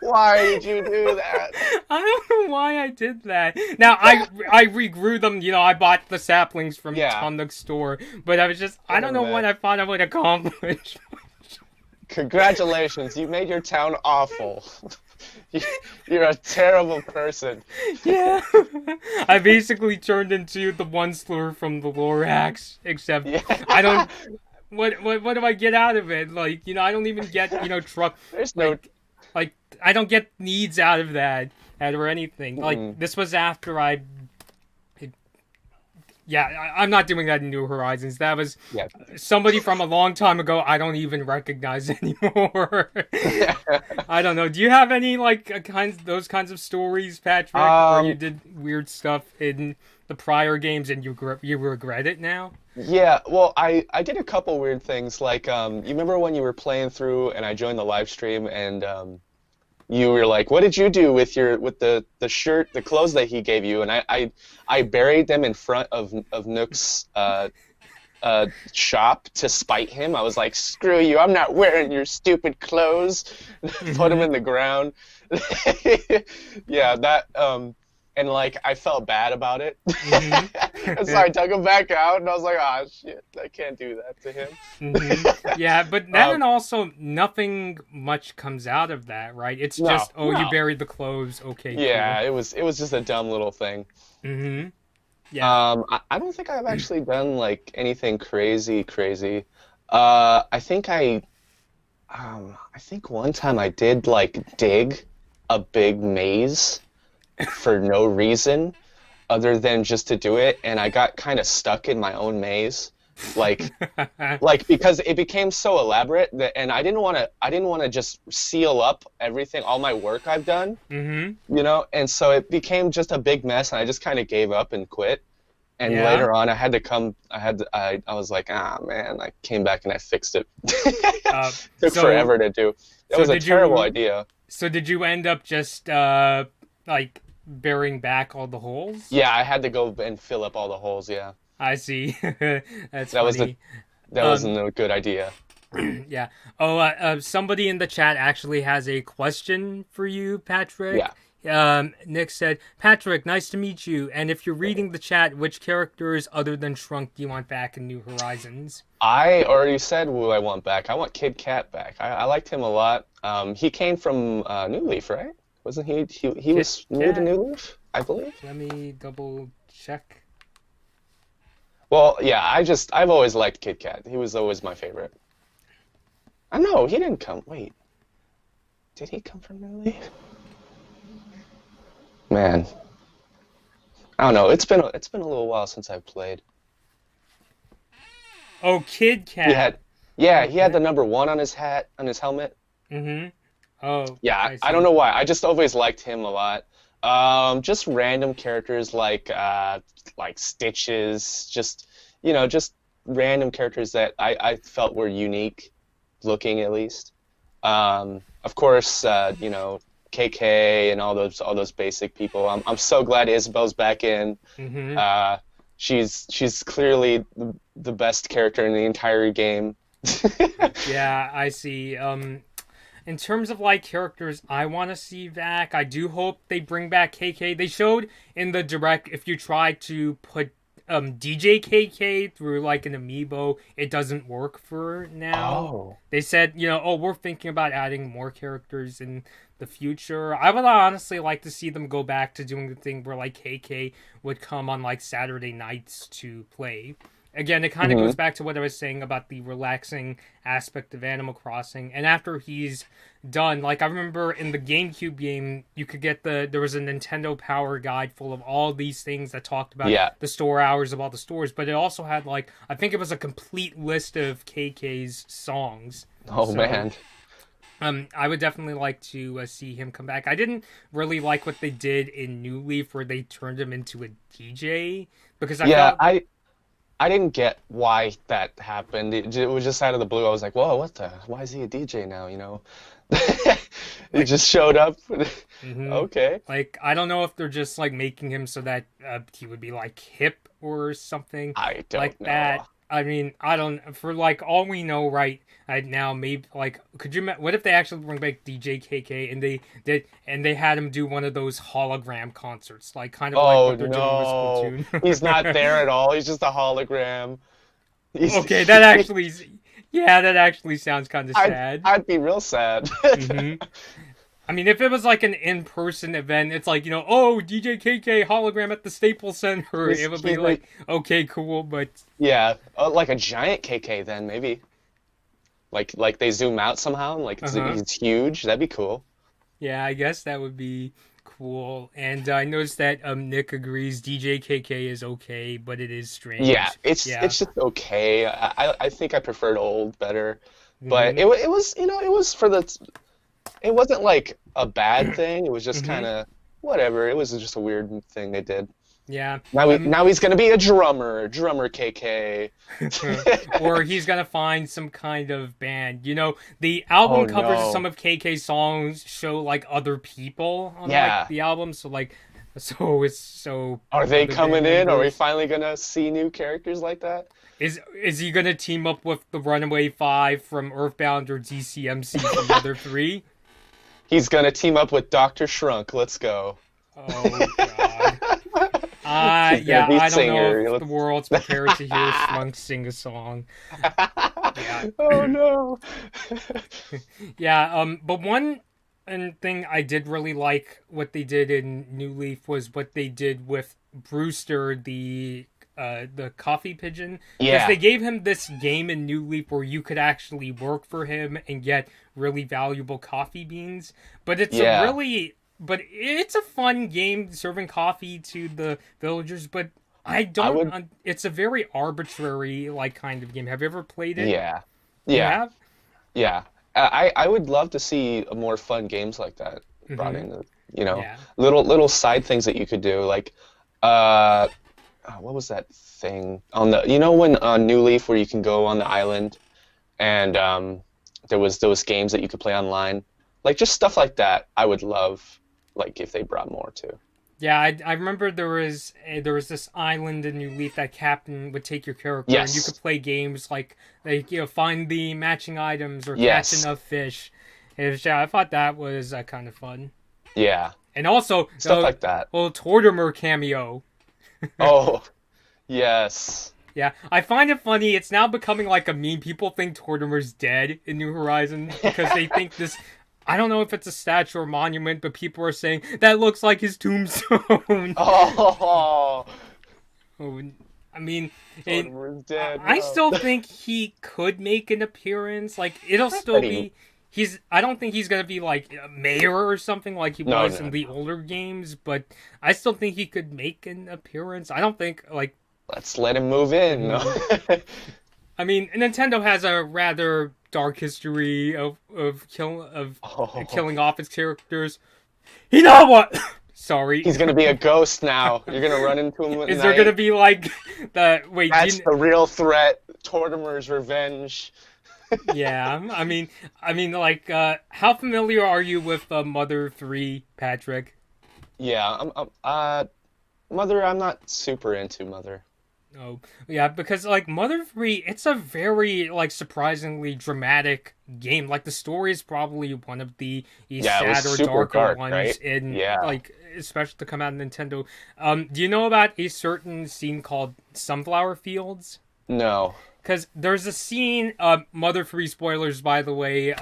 Why did you do that? I don't know why I did that. Now I regrew them. You know, I bought the saplings from Yeah. Tonic store, but I was just I don't Oh know what man. I thought I would accomplish. Congratulations, you made your town awful. You- You're a terrible person. Yeah. I basically turned into the one slur from the Lorax, except Yeah. I don't. What do I get out of it? Like I don't even get truck There's no. like like I don't get needs out of that or anything. Like Mm, this was after yeah, I'm not doing that in New Horizons. That was yeah. somebody from a long time ago. I don't even recognize anymore. I don't know. Do you have any like those kinds of stories, Patrick, where you Um. did weird stuff in the prior games and you regret it now? Yeah. Well, I did a couple weird things. Like you remember when you were playing through and I joined the live stream and you were like, "What did you do with the shirt, the clothes that he gave you?" And I buried them in front of Nook's shop to spite him. I was like, "Screw you! I'm not wearing your stupid clothes." Put him Hmm. in the ground. Yeah, that and like I felt bad about it, Hmm. and so I took him back out, and I was like, "Ah, shit, I can't do that to him." Hmm. Yeah, but then Um, also nothing much comes out of that, right? It's no, just you no. buried the clothes. Okay, Yeah, cool. it was just a dumb little thing. Hmm. Yeah. I don't think I've actually done like anything crazy, crazy. I think I think one time I did like dig a big maze for no reason other than just to do it, and I got kind of stuck in my own maze. Like because it became so elaborate that, and I didn't want to just seal up everything, all my work I've done, Mm-hmm. and so it became just a big mess, and I just kind of gave up and quit. And Yeah. later on, I was like, ah, man, I came back and I fixed it. Uh, Took so forever to do. It so was a did terrible you idea. so did you end up just like burying back all the holes? Yeah, I had to go and fill up all the holes. Yeah, I see. That's that was the funny. that Um, wasn't a good idea. yeah. Oh, somebody in the chat actually has a question for you, Patrick. Yeah. Nick said, Patrick, nice to meet you. And if you're reading the chat, which characters other than Shrunk do you want back in New Horizons? I already said who I want back. I want Kid Cat back. I liked him a lot. He came from New Leaf, right? Wasn't he? He Kit was new to Kat? New Leaf, I believe. Let me double check. Well, yeah, I've always liked Kid Cat. He was always my favorite. No, he didn't come. Wait, did he come from New Leaf? Man, I don't know. It's been a little while since I've played. Oh, Kid He Cat. had, yeah, he had Okay. the number one on his hat, on his helmet. Mm-hmm. Oh, Yeah, I I don't see. know why. I just always liked him a lot. Just random characters like Stitches, just random characters that I felt were unique looking at least. Of course, KK and all those basic people. I'm so glad Isabel's back in. Mm-hmm. Uh, she's clearly the best character in the entire game. Yeah, I see. In terms of like characters I want to see back, I do hope they bring back KK. They showed in the direct if you try to put DJ KK through like an amiibo, it doesn't work for now. Oh. They said, oh, we're thinking about adding more characters in the future. I would honestly like to see them go back to doing the thing where like KK would come on like Saturday nights to play. Again, it kind of Hmm. goes back to what I was saying about the relaxing aspect of Animal Crossing. And after he's done, like I remember in the GameCube game, you could get there was a Nintendo Power guide full of all these things that talked about Yeah. the store hours of all the stores, but it also had like I think it was a complete list of KK's songs. Oh So man. I would definitely like to see him come back. I didn't really like what they did in New Leaf where they turned him into a DJ because I Yeah, felt I didn't get why that happened. It was just out of the blue. I was like, "Whoa, what the? Why is he a DJ now?" It like just showed up. hmm Okay. like I don't know if they're just like making him so that he would be like hip or something I like don't that. know. I mean, I don't for like all we know right now. Maybe like could you what if they actually bring back DJ KK and they had him do one of those hologram concerts, like kind of like Oh what they're doing with no. He's not Splatoon. there at all. He's just a hologram. He's Okay, that actually, yeah, that actually sounds kind of I'd sad. I'd be real sad. hmm I mean, if it was like an in-person event, it's like oh, DJ KK hologram at the Staples Center. He's It would be he's like like, okay, cool, but yeah, like a giant KK then maybe. Like they zoom out somehow and like uh huh. he's huge. That'd be cool. Yeah, I guess that would be cool. And I noticed that Nick agrees DJ KK is okay, but it is Yeah, strange. it's Yeah. it's just okay. I think I preferred old better, but hmm it was it was it wasn't like a bad thing. It was just hmm kind of whatever. It was just a weird thing they did. Yeah. Now he's gonna be a drummer KK. Or he's gonna find some kind of band. The album Oh covers of no. some of KK's songs show like other people on like Yeah. the album, so like so it's so Are they other band coming in? Are we members. finally gonna see new characters like that? Is he gonna team up with the Runaway Five from Earthbound or DCMC from the other three? He's gonna team up with Dr. Shrunk. Let's go. Oh god. He's gonna Yeah, be I don't know singer. if the world's prepared to hear Shrunk sing a song. Yeah. Oh no. Yeah, but one thing I did really like what they did in New Leaf was what they did with Brewster, the the coffee pigeon, because Yeah. they gave him this game in New Leaf where you could actually work for him and get really valuable coffee beans. But Yeah. it's a fun game serving coffee to the villagers. But I I don't. would. It's a very arbitrary like kind of game. Have you ever played it? Yeah. You Yeah. have. Yeah. I would love to see more fun games like that brought Hmm. in. Yeah. Little side things that you could do, like uh, what was that thing on the when on New Leaf where you can go on the island and there was those games that you could play online, like just stuff like that. I would love like if they brought more to. Yeah, I remember there was this island in New Leaf that captain would take your character and you could Yes. play games like find the matching items or catch Yes. enough fish. Yeah, I thought that was kind of fun. Yeah. And also Stuff the like that. little Tortimer cameo. Oh, yes. Yeah, I find it funny. It's now becoming like a meme. People think Tortimer's dead in New Horizons because they think this. I don't know if it's a statue or monument, but people are saying that looks like his tombstone. Oh, Oh, I mean, Mortimer's dead. I No. still think he could make an appearance. Like it'll still be. I don't think he's gonna be like a mayor or something like he No, was no, in the no. older games, but I still think he could make an appearance. I don't think like. Let's let him move in. No. I mean, Nintendo has a rather dark history of Oh, killing off its characters. You know what? Sorry. he's gonna be a ghost now. You're gonna run into him at Is night. there gonna be like the wait? That's the real threat. Tortimer's revenge. Yeah, I mean, like, how familiar are you with Mother 3, Patrick? Yeah, Mother, I'm not super into Mother. Oh, yeah, because like Mother 3, it's a very like surprisingly dramatic game. Like the story is probably one of the Yeah, it was sadder, super darker dark, ones right? in Yeah. like especially to come out of Nintendo. Do you know about a certain scene called Sunflower Fields? No. Because there's a scene, Mother 3 spoilers by the way,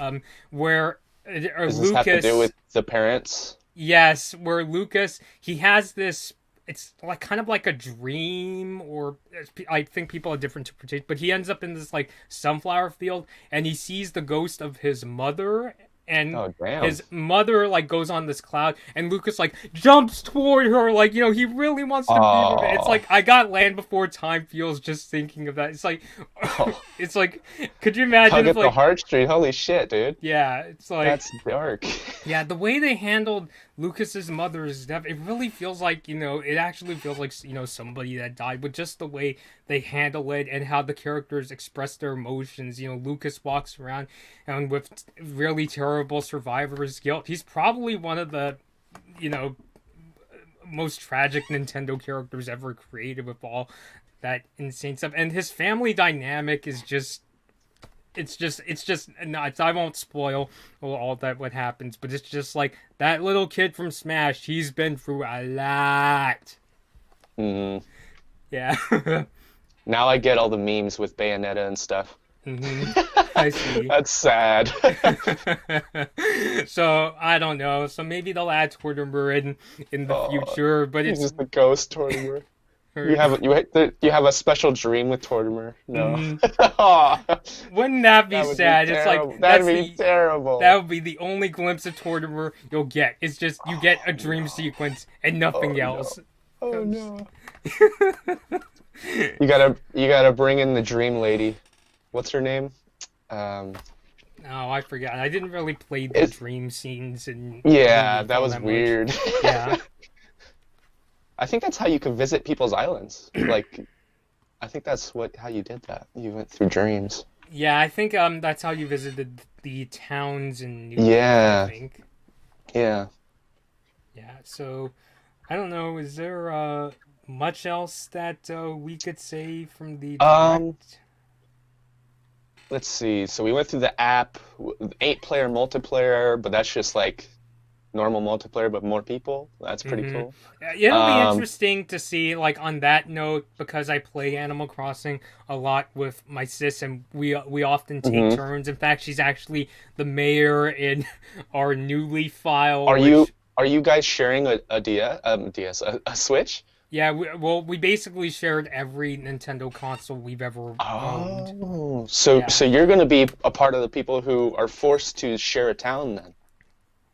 where Does this have to do with the parents? Yes, where Lucas, he has this, it's like kind of like a dream, or I think people have different interpretations, but he ends up in this like sunflower field and he sees the ghost of his mother, and Oh, damn. his mother like goes on this cloud and Lucas like jumps toward her, like he really wants to be with her. It's Oh. like I got Land Before Time feels just thinking of that. It's like Oh. it's like, could you imagine Tug if at the like heartstrings. Holy shit, dude. yeah, it's like That's dark. yeah, the way they handled Lucas's mother's death, it really feels like, it actually feels like, somebody that died, but just the way they handle it and how the characters express their emotions. Lucas walks around and with really terrible survivor's guilt. He's probably one of the, most tragic Nintendo characters ever created with all that insane stuff. And his family dynamic is just it's just nuts. I won't spoil all that what happens, but it's just like that little kid from Smash. He's been through a lot. Mhm. Yeah. Now I get all the memes with Bayonetta and stuff. I see. That's sad. So I don't know. So maybe they'll add Tortimer in the Oh, future, but He's it's just the ghost Tortimer. You have a special dream with Tortimer? No. Wouldn't that be That would be sad? It's terrible. like That'd be terrible. That would be the only glimpse of Tortimer you'll get. It's just you get a dream sequence and nothing else. Oh no. You gotta bring in the dream lady. What's her name? Oh, I forgot. I didn't really play the dream scenes in. Yeah, in that was much. weird. Yeah. I think that's how you can visit people's islands. Like, I think that's how you did that. You went through dreams. Yeah, I think that's how you visited the towns in New York, Yeah. I think. Yeah. Yeah, so I don't know, is there much else that we could say from the direct? Let's see. So we went through the app, 8-player multiplayer, but that's just like normal multiplayer, but more people. That's pretty cool. It'll be interesting to see, like, on that note, because I play Animal Crossing a lot with my sis, and we often take turns. In fact, she's actually the mayor in our New Leaf file. Are you guys sharing a Switch? Yeah, we basically shared every Nintendo console we've ever owned. Oh, Yeah. so you're gonna be a part of the people who are forced to share a town then?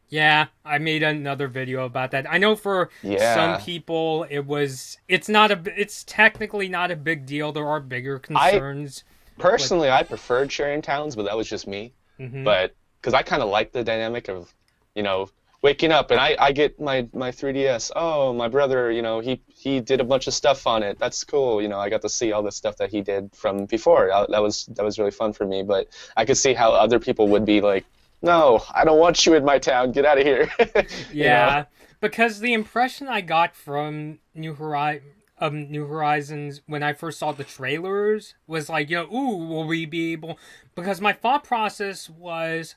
Yeah, I made another video about that. I know for some Yeah. people it's technically not a big deal. There are bigger I concerns. Like, personally I preferred sharing towns, but that was just me. mhm. But because I kind of like the dynamic of, you know, waking up and I get my 3DS. Oh, my brother, he did a bunch of stuff on it. That's cool. I got to see all the stuff that he did from before. That was really fun for me. But I could see how other people would be like, no, I don't want you in my town. Get out of here. You know? Yeah, because the impression I got from New Horizons when I first saw the trailers was like, ooh, will we be able? Because my thought process was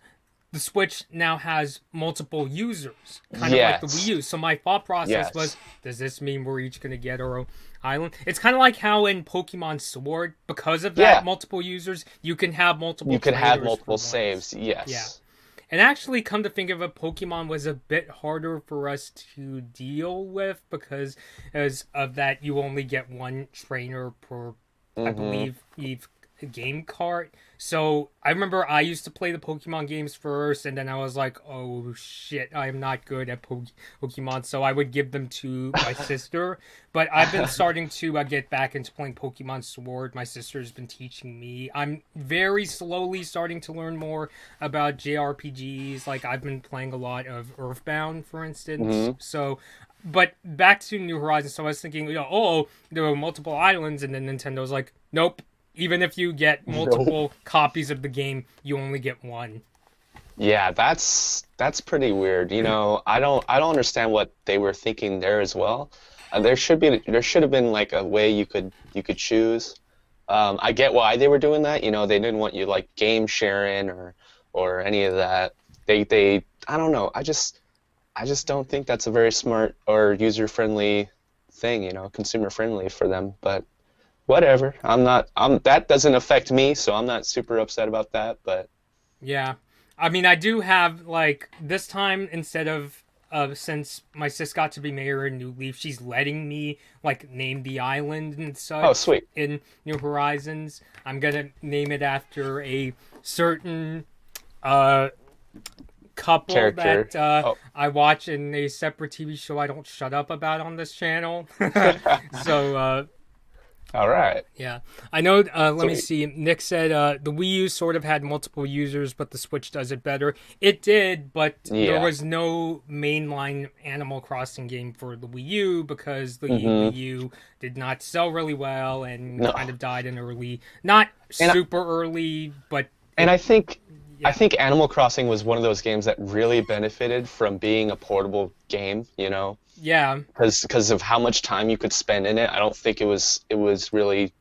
the Switch now has multiple users, kind of like the Wii Yes. U. So my thought process was, Yes. does this mean we're each gonna get our own island? It's kind of like how in Pokemon Sword, because of that Yeah. multiple users, you can have multiple You could have traders for multiple once. saves. Yeah. Yes. And actually, come to think of it, Pokemon was a bit harder for us to deal with because, as of that, you only get one trainer per, I Mm-hmm. believe, each game cart. So I remember I used to play the Pokemon games first, and then I was like, "Oh shit, I am not good at Pokemon." So I would give them to my sister. But I've been starting to get back into playing Pokemon Sword. My sister's been teaching me. I'm very slowly starting to learn more about JRPGs. Like I've been playing a lot of Earthbound, for instance. Mm-hmm. So, but back to New Horizons. So I was thinking, oh, there were multiple islands, and then Nintendo's like, nope. Even if you get Nope. multiple copies of the game, you only get one. Yeah, that's pretty weird. I don't understand what they were thinking there as well. There should have been like a way you could choose. I get why they were doing that. They didn't want you like game sharing or any of that. They I don't know. I just don't think that's a very smart or user friendly thing. Consumer friendly for them. But whatever. That doesn't affect me, so I'm not super upset about that. But Yeah. I mean, I do have, like, this time, instead of, since my sis got to be mayor in New Leaf, she's letting me, like, name the island and oh, such sweet. in New Horizons. I'm gonna name it after a certain, uh, couple Character. that Oh. I watch in a separate TV show I don't shut up about on this channel. So All right. yeah, I know. Let me Sweet. see. Nick said the Wii U sort of had multiple users, but the Switch does it better. It did, but there Yeah. was no mainline Animal Crossing game for the Wii U because the Wii Mm-hmm. U did not sell really well and No. kind of died in early, not And I, super early, but and it, I think I yeah, think Animal Crossing was one of those games that really benefited from being a portable game, yeah, because of how much time you could spend in it. I don't think it was really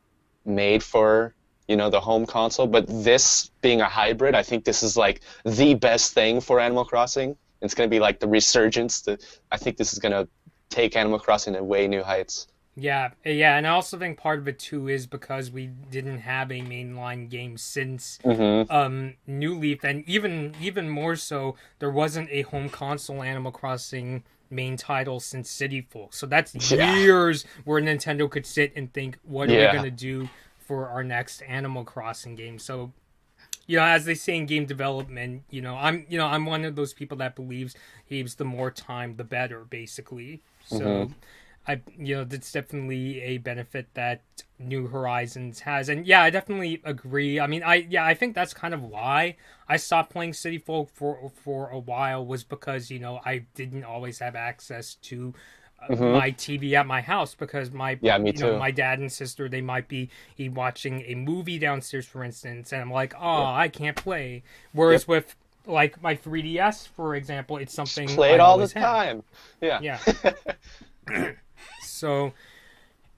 made for the home console, but this being a hybrid, I think this is like the best thing for Animal Crossing. It's going to be like the resurgence. I think this is going to take Animal Crossing to way new heights. yeah. And I also think part of it too is because we didn't have a mainline game since Mm-hmm. New Leaf, and even more so, there wasn't a home console Animal Crossing main title since City Folk. So that's Yeah. years where Nintendo could sit and think, what are we Yeah. gonna do for our next Animal Crossing game? So as they say in game development, I'm one of those people that believes the more time the better, basically. Mm-hmm. So that's definitely a benefit that New Horizons has, and yeah, I definitely agree. I mean, I think that's kind of why I stopped playing City Folk for a while, was because I didn't always have access to Mm-hmm. my TV at my house because Yeah, me too. my dad and sister, they might be watching a movie downstairs, for instance, and I'm like, oh, Yep. I can't play. Yep. Whereas with like my 3DS, for example, it's Just something play I it all the always have. time. Yeah. Yeah. So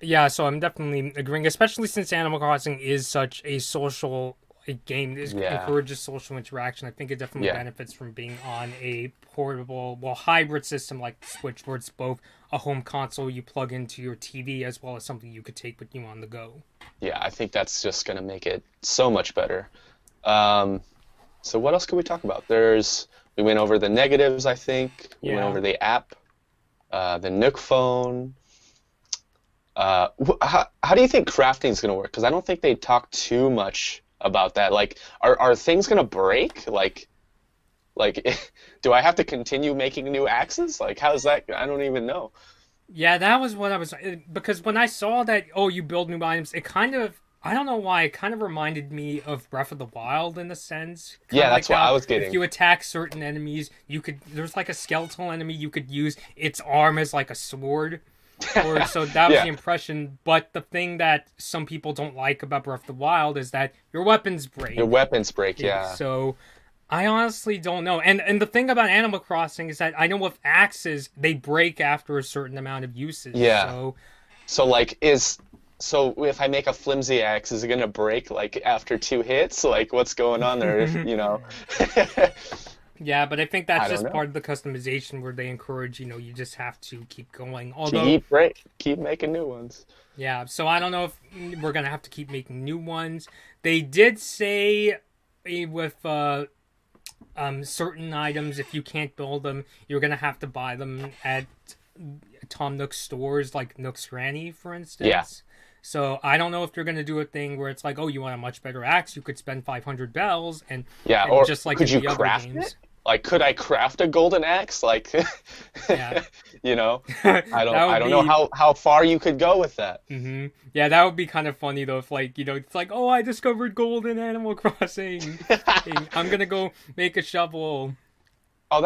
yeah, so I'm definitely agreeing, especially since Animal Crossing is such a social game. It Yeah. encourages social interaction. I think it definitely Yeah. benefits from being on a portable, hybrid system like the Switch, where it's both a home console you plug into your TV as well as something you could take with you on the go. Yeah, I think that's just gonna make it so much better. Um, so what else could we talk about? We went over the negatives, I think. We went Yeah. over the app, the Nook phone. How do you think crafting is going to work? Because I don't think they talk too much about that. Like, are things going to break? Like, do I have to continue making new axes? Like, how's that? I don't even know. Yeah, that was what I was because when I saw that, oh, you build new items, it kind of, I don't know why, it kind of reminded me of Breath of the Wild in a sense. Kind Yeah, of like that's what I how was if getting. you attack certain enemies, you could, there's like a skeletal enemy, you could use its arm as like a sword. Or so that was the Yeah, impression. But the thing that some people don't like about Breath of the Wild is that your weapons your break. weapons break. Yeah, Yeah, so I honestly don't know. And the thing about Animal Crossing is that I know with axes they break after a certain amount of uses. yeah. So So like, so if I make a flimsy axe, is it gonna break like after two hits? Like, what's going on there? If you know, yeah, but I think that's I don't just know. part of the customization where they encourage, you just have to keep going. Although, Keep making new ones. yeah, so I don't know if we're gonna have to keep making new ones. They did say with certain items, if you can't build them, you're gonna have to buy them at Tom Nook's stores, like Nook's Granny, for Yeah, instance. So I don't know if they're gonna do a thing where it's like, oh, you want a much better axe? You could spend 500 bells, yeah. and Or just like could in you the other craft it? games, Like, could I craft a golden axe? Like, yeah, you know, that I would don't know be. how far you could go with that. Yeah, that would be kind of funny though. If like it's like, oh, I discovered gold in Animal Crossing. I'm gonna go make a shovel. Oh,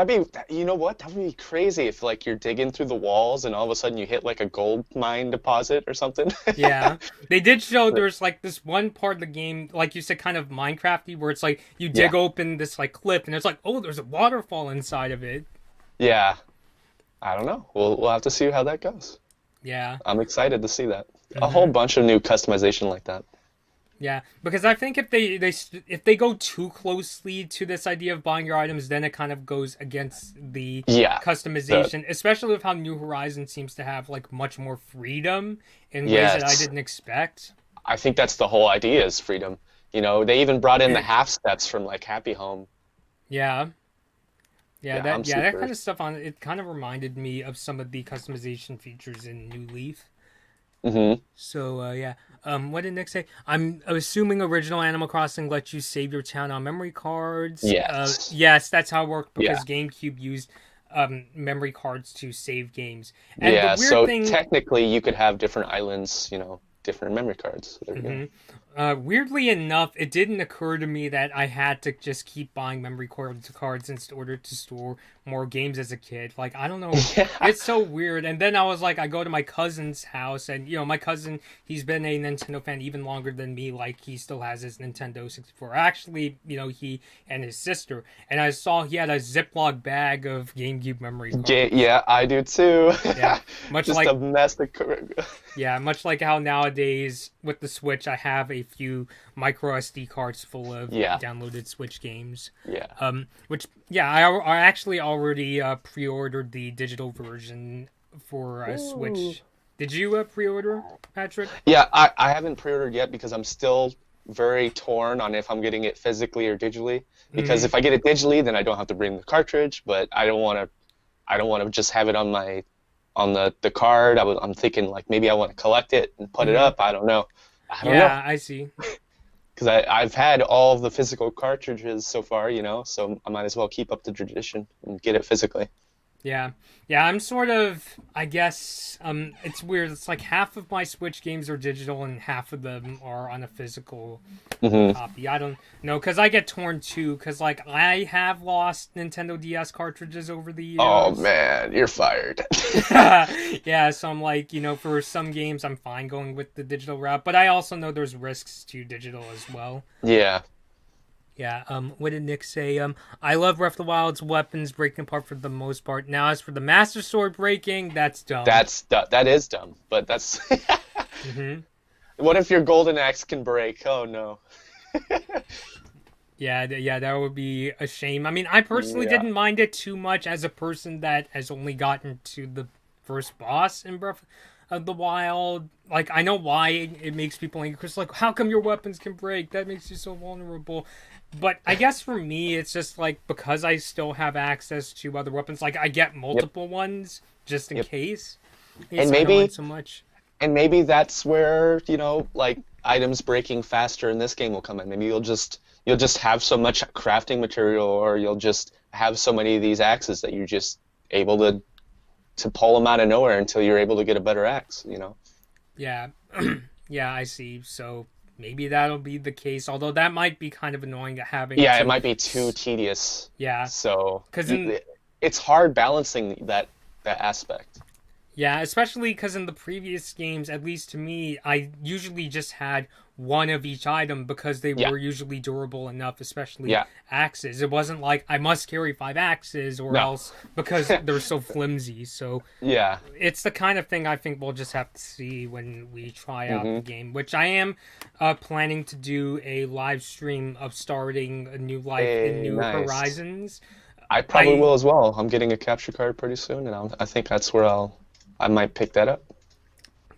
you know what? That would be crazy if like you're digging through the walls and all of a sudden you hit like a gold mine deposit or something. Yeah, they did show there's like this one part of the game, like you said, kind of Minecrafty, where it's like you Yeah, dig open this like cliff, and it's like, oh, there's a waterfall inside of it. yeah. I don't know. We'll have to see how that goes. Yeah, I'm excited to see that. A whole hmm bunch of new customization like that. yeah, because I think if they go too closely to this idea of buying your items, then it kind of goes against the Yeah. The customization, especially with how New Horizons seems to have like much more freedom in ways that I yes. didn't expect. I think that's the whole idea is freedom. You know, they even brought in the half steps from like Happy Home. Yeah. Yeah, Yeah, I'm that super. kind of stuff on it kind of reminded me of some of the customization features in New Leaf. Hmm. So yeah, what did Nick say? I'm assuming original Animal Crossing lets you save your town on memory cards. Yes. Yes, that's how it worked Yeah. because GameCube used memory cards to save games. And the Yeah. weird So thing, technically you could have different islands, different memory cards. So there you go. mhm. Weirdly enough, it didn't occur to me that I had to just keep buying memory cards in order to store more games as a kid. Like, I don't know. Yeah. It's so weird. And then I was like, I go to my cousin's house, and, my cousin, he's been a Nintendo fan even longer than me. Like, he still has his Nintendo 64. Actually, he and his sister. And I saw he had a Ziploc bag of GameCube memory cards. Yeah, I do too. Yeah. Much Just a like mess. Yeah, much like how nowadays with the Switch, I have a few micro SD cards full of Yeah. downloaded Switch games. Yeah. Which yeah, I actually already pre-ordered the digital version for Ooh. Switch. Did you pre-order, Patrick? Yeah, I haven't pre-ordered yet because I'm still very torn on if I'm getting it physically or digitally. Because Mm-hmm. if I get it digitally, then I don't have to bring the cartridge, but I don't want to just have it on the card. I'm thinking like maybe I want to collect it and put it Mm-hmm. up. I don't know. I don't know. Yeah, I see. Because I've had all of the physical cartridges so far, so I might as well keep up the tradition and get it physically. Yeah. Yeah, I'm sort of I guess it's weird. It's like half of my Switch games are digital and half of them are on a physical Hmm. copy. I don't know cuz I get torn too cuz like I have lost Nintendo DS cartridges over the Oh years. man, you're fired. Yeah, so I'm like, for some games I'm fine going with the digital route, but I also know there's risks to digital as well. Yeah, Yeah, what did Nick say? I love Breath of the Wild's weapons breaking apart for the most part. Now, as for the Master Sword breaking, that's dumb. that is dumb. But that's Hmm what if your golden axe can break? Oh no. Yeah, yeah, that would be a shame. I mean, I personally Yeah. didn't mind it too much as a person that has only gotten to the first boss in Breath of the Wild. Like, I know why it makes people angry, because, like, how come your weapons can break? That makes you so vulnerable. But I guess for me, it's just, like, because I still have access to other weapons, like, I get Yep. multiple ones just in Yep. case. And So I don't mind maybe so much. And maybe that's where, like items breaking faster in this game will come in. Maybe you'll just have so much crafting material, or you'll just have so many of these axes that you're just able to pull them out of nowhere until you're able to get a better axe. Yeah. Yeah, I see. So maybe that'll be the case. Although that might be kind of annoying having Yeah, it to. might be too tedious. Yeah, So because it's hard balancing that aspect. yeah, especially because in the previous games, at least to me, I usually just had one of each item because they Yeah, were usually durable enough, especially yeah. axes. It wasn't like I must carry 5 axes or No. else because they're so flimsy. So Yeah. it's the kind of thing I think we'll just have to see when we try out the Hmm. game, which I am planning to do a live stream of starting a new life in Hey, New nice. Horizons. I probably I will as well. I'm getting a capture card pretty soon, and I think that's where I might pick that up.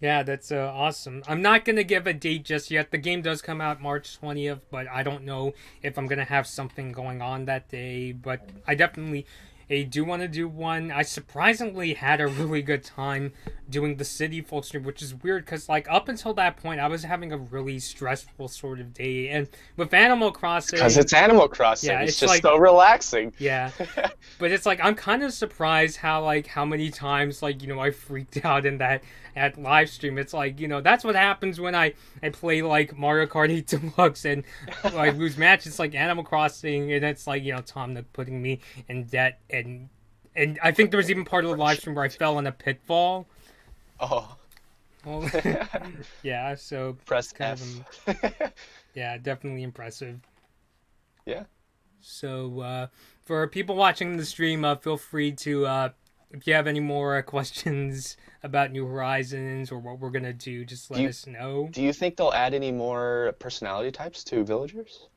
Yeah, that's awesome. I'm not going to give a date just yet. The game does come out March 20th, but I don't know if I'm going to have something going on that day. But I definitely do want to do one. I surprisingly had a really good time doing the city full stream, which is weird because, like, up until that point, I was having a really stressful sort of day. And with Animal Because Crossing, it's Animal Crossing. yeah, It's it's just like, so relaxing. yeah. But it's like I'm kind of surprised how many times I freaked out in that at live stream. It's like that's what happens when I play like Mario Kart 8 Deluxe and I lose matches. It's like Animal Crossing, and it's like Tom Nook putting me in debt, and I think there was even part of the live stream where I fell in a pitfall. Oh, Well, yeah, so it's press kind F. yeah, definitely impressive. Yeah. So, for people watching the stream, feel free to, if you have any more questions about New Horizons or what we're going to do, just Do let you us know. do you think they'll add any more personality types to villagers?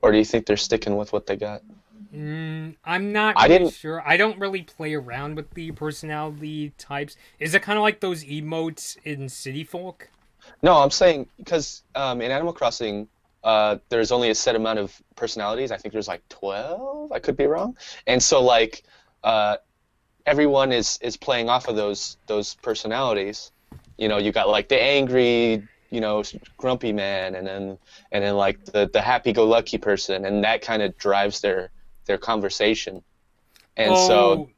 Or do you think they're sticking with what they got? I'm not I really didn't. sure. I don't really play around with the personality types. Is it kind of like those emotes in City Folk? No, I'm saying because in Animal Crossing, there's only a set amount of personalities. I think there's like 12. I could be wrong. And so like uh, everyone is playing off of those personalities. You got like the angry, grumpy man, and then like the happy-go-lucky person, and that kind of drives their conversation. And so Oh,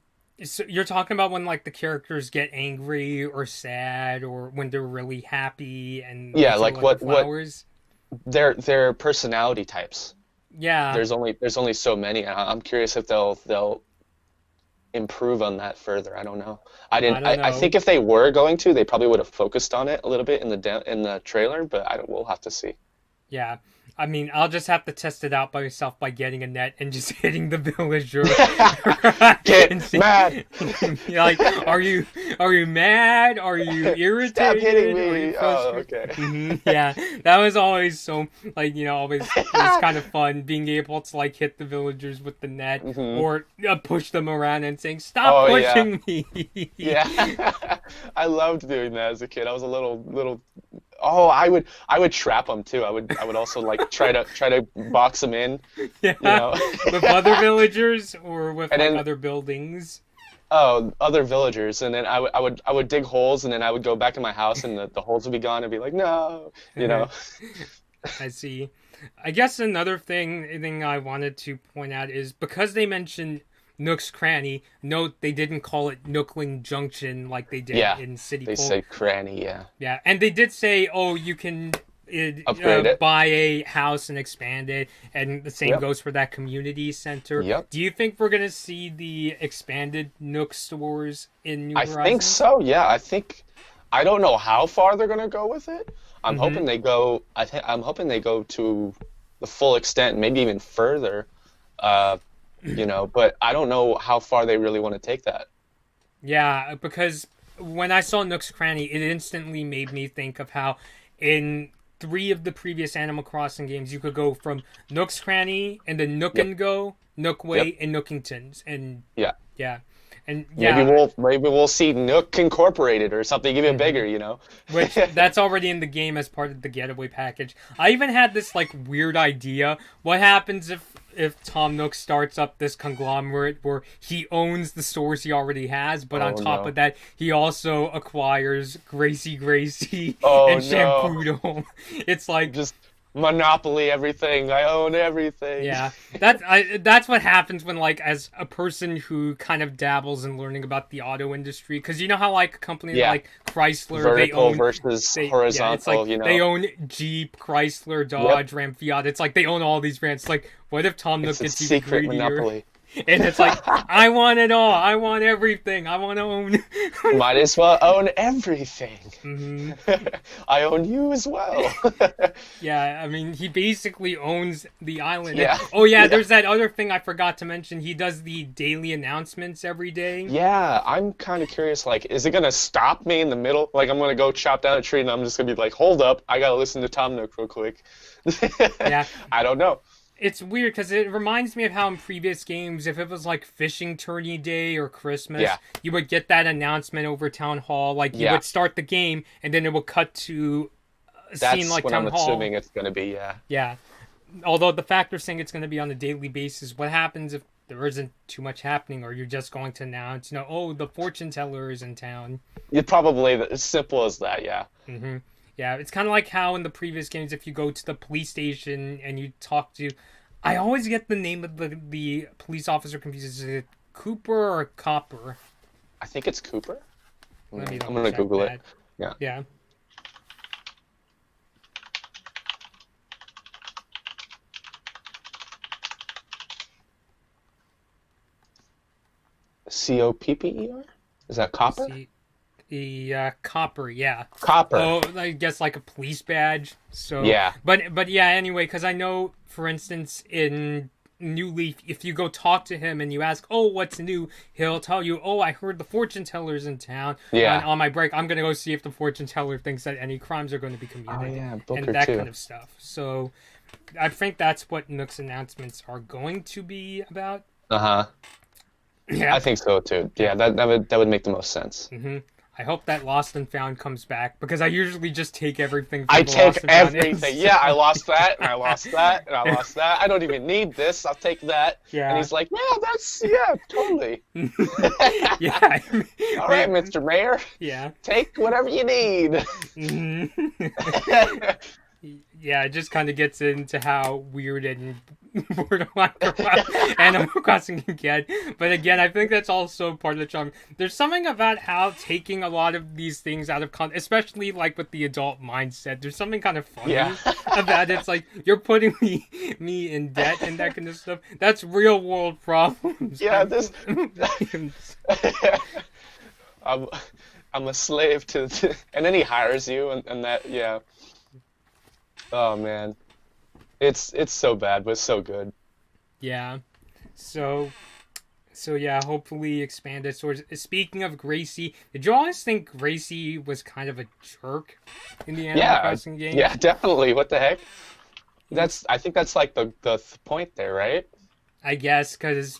so you're talking about when like the characters get angry or sad or when they're really happy and they yeah, throw like like the what flowers? their personality types. Yeah, There's only so many. I'm curious if they'll improve on that further. I don't know. I I didn't. don't I know. think if they were going to, they probably would have focused on it a little bit in the trailer. But I don't. We'll have to see. Yeah. I mean, I'll just have to test it out by myself by getting a net and just hitting the villager Get and see. mad! Like, are you mad? Are you Stop hitting irritated? Are you me! Oh, frustrated? okay. Yeah, that was always so always it was kind of fun being able to like hit the villagers with the net Hmm. or push them around and saying, "Stop Oh yeah, pushing me." yeah. I loved doing that as a kid. I was a little. Oh, I would trap them too. I would also like try to box them in. You Yeah, know. with other villagers or with And like then other buildings. oh, other villagers, and then I would dig holes, and then I would go back in my house, and the holes would be gone, and be like, no, you know. I see. I guess another thing I wanted to point out is because they mentioned Nook's Cranny, note they didn't call it Nookling Junction like they did Yeah, in City they Folk. say cranny, yeah. Yeah, and they did say, oh, you can Upgrade it. buy a house and expand it, and the same Yep, goes for that community center. yep. Do you think we're gonna see the expanded Nook stores in New I think Horizons? so, yeah. I don't know how far they're gonna go with it. I'm Mm-hmm. hoping they go. I'm hoping they go to the full extent, maybe even further. Uh, but I don't know how far they really want to take that. Yeah, because when I saw Nook's Cranny, it instantly made me think of how in 3 of the previous Animal Crossing games you could go from Nook's Cranny and then Nook Yep, and Go, yep, Nookway, and Nookingtons, and yeah. yeah, and Maybe yeah, we'll see Nook Incorporated or something even hmm bigger. which that's already in the game as part of the Getaway package. I even had this like weird idea: what happens if if Tom Nook starts up this conglomerate where he owns the stores he already has, but on Oh top no. of that, he also acquires Gracie Oh and no. Shampoo Dome. It's like, Just monopoly everything. I own everything. yeah, that's what happens when, like, as a person who kind of dabbles in learning about the auto industry, because you know how, like, companies Yeah. like Chrysler, Vertical versus yeah, it's horizontal, like you they know. own Jeep, Chrysler, Yep. Dodge, Ram, Fiat. It's like they own all these brands. It's like, what if Tom Nook It's a gets even secret greedier? monopoly. And it's like, I want it all. I want everything. I want to own. Might as well own everything. hmm I own you as well. Yeah, I mean, he basically owns the island. And, Yeah. oh yeah, Yeah. there's that other thing I forgot to mention. He does the daily announcements every day. Yeah, I'm kind of curious, like, is it gonna stop me in the middle? Like, I'm gonna go chop down a tree and I'm just gonna be like, hold up, I gotta listen to Tom Nook real quick. Yeah, I don't know. it's weird because it reminds me of how in previous games, if it was like fishing tourney day or Christmas, Yeah. you would get that announcement over town hall. Like you Yeah. would start the game, and then it would cut to a scene That's like what town I'm hall. assuming it's gonna be, yeah. Yeah. Although the fact they're saying it's going to be on a daily basis, what happens if there isn't too much happening, or you're just going to announce, oh, the fortune teller is in town? It's probably as simple as that, yeah. hmm Yeah, it's kind of like how in the previous games, if you go to the police station and you talk to, I always get the name of the police officer confused. Is it Cooper or Copper? I think it's Cooper. Let me I'm gonna check Google that. it. Yeah. Yeah. Copper? Is that Copper? See, the Copper, yeah. Copper. Oh, I guess like a police badge. So Yeah. but yeah. Anyway, because I know, for instance, in New Leaf, if you go talk to him and you ask, "Oh, what's new?" he'll tell you, "Oh, I heard the fortune teller's in town. Yeah. And on my break, I'm gonna go see if the fortune teller thinks that any crimes are going to be Oh committed yeah, and Booker that too. kind of stuff." So I think that's what Nook's announcements are going to be about. Uh-huh. Yeah. I think so too. Yeah, that would make the most sense. hmm I hope that Lost and Found comes back because I usually just take everything from I the take Lost and Found everything. Yeah, I lost that, and I lost that, and I lost that. I don't even need this. I'll take that. Yeah. And he's like, yeah, totally. Yeah. All right, Mr. Mayor, Yeah. take whatever you need. Mhm. Yeah, it just kind of gets into how weird and borderline Animal Crossing can get. But again, I think that's also part of the charm. There's something about how taking a lot of these things out of context, especially like with the adult mindset, there's something kind of funny Yeah. about it. It's like, you're putting me in debt and that kind of stuff. That's real world problems. Yeah, this. I'm, I'm a slave and then he hires you, and that, yeah. Oh man, it's so bad, but so good. Yeah. So yeah, hopefully expanded swords. Speaking of Gracie, did you always think Gracie was kind of a jerk in the Animal Crossing game? Yeah, definitely. What the heck? I think that's like the point there, right? I guess because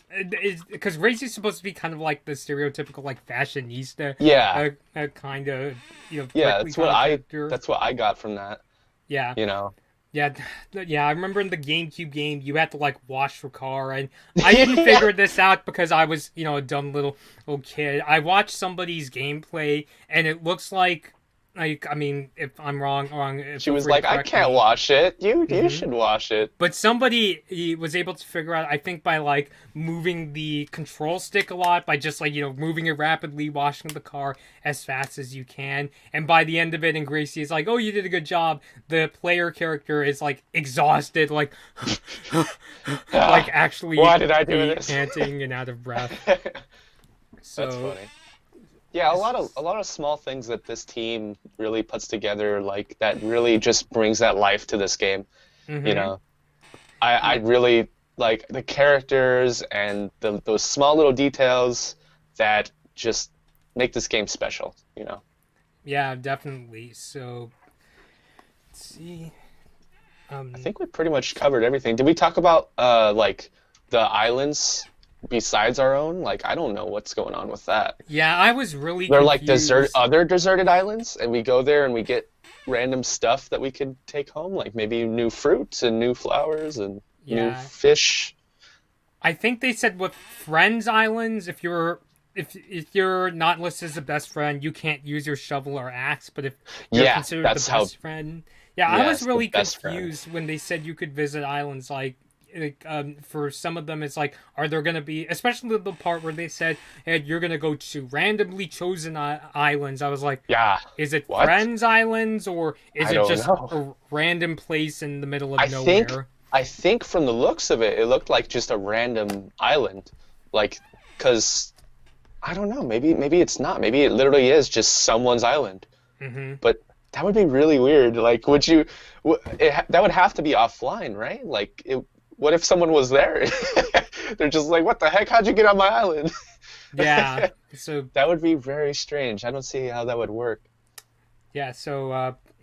Gracie's supposed to be kind of like the stereotypical like fashionista. Yeah. Kind of Yeah, prickly kind of character. that's what I got from that. Yeah. You know. Yeah, I remember in the GameCube game, you had to like wash your car, and I didn't figure this out because I was, a dumb little kid. I watched somebody's gameplay, and it looks like I mean, if I'm wrong. She was like, "I can't wash it. You should wash it." But he was able to figure out, I think, by like moving the control stick a lot, by just like moving it rapidly, washing the car as fast as you can, and by the end of it, and Gracie is like, "Oh, you did a good job." The player character is like exhausted, like like actually, why did I do this? Panting and out of breath. So, that's funny. Yeah, a lot of small things that this team really puts together, like that really just brings that life to this game. mhm. I really like the characters and those small little details that just make this game special. Yeah, definitely. So, let's see. I think we pretty much covered everything. Did we talk about like the islands besides our own? Like, I don't know what's going on with that. Yeah, I was really They're like confused. other deserted islands, and we go there and we get random stuff that we could take home, like maybe new fruits and new flowers and new Yeah. fish. I think they said with friends islands, if you're not listed as a best friend, you can't use your shovel or axe. But if you're Yeah, considered the that's how. best friend, yeah, I was Yes, the really best friend. confused when they said you could visit islands. For some of them, it's like, are there gonna be, especially the part where they said, hey, you're gonna go to randomly chosen islands. I was like, Yeah. is it What? friends islands or is I it don't just know. a random place in the middle of I think nowhere? I think from the looks of it, it looked like just a random island, like, cause I don't know. Maybe it's not. Maybe it literally is just someone's island. Mm-hmm. But that would be really weird. Like, would you? That would have to be offline, right? Like, what if someone was there? They're just like, what the heck? How'd you get on my island? Yeah. So That would be very strange. I don't see how that would work. yeah.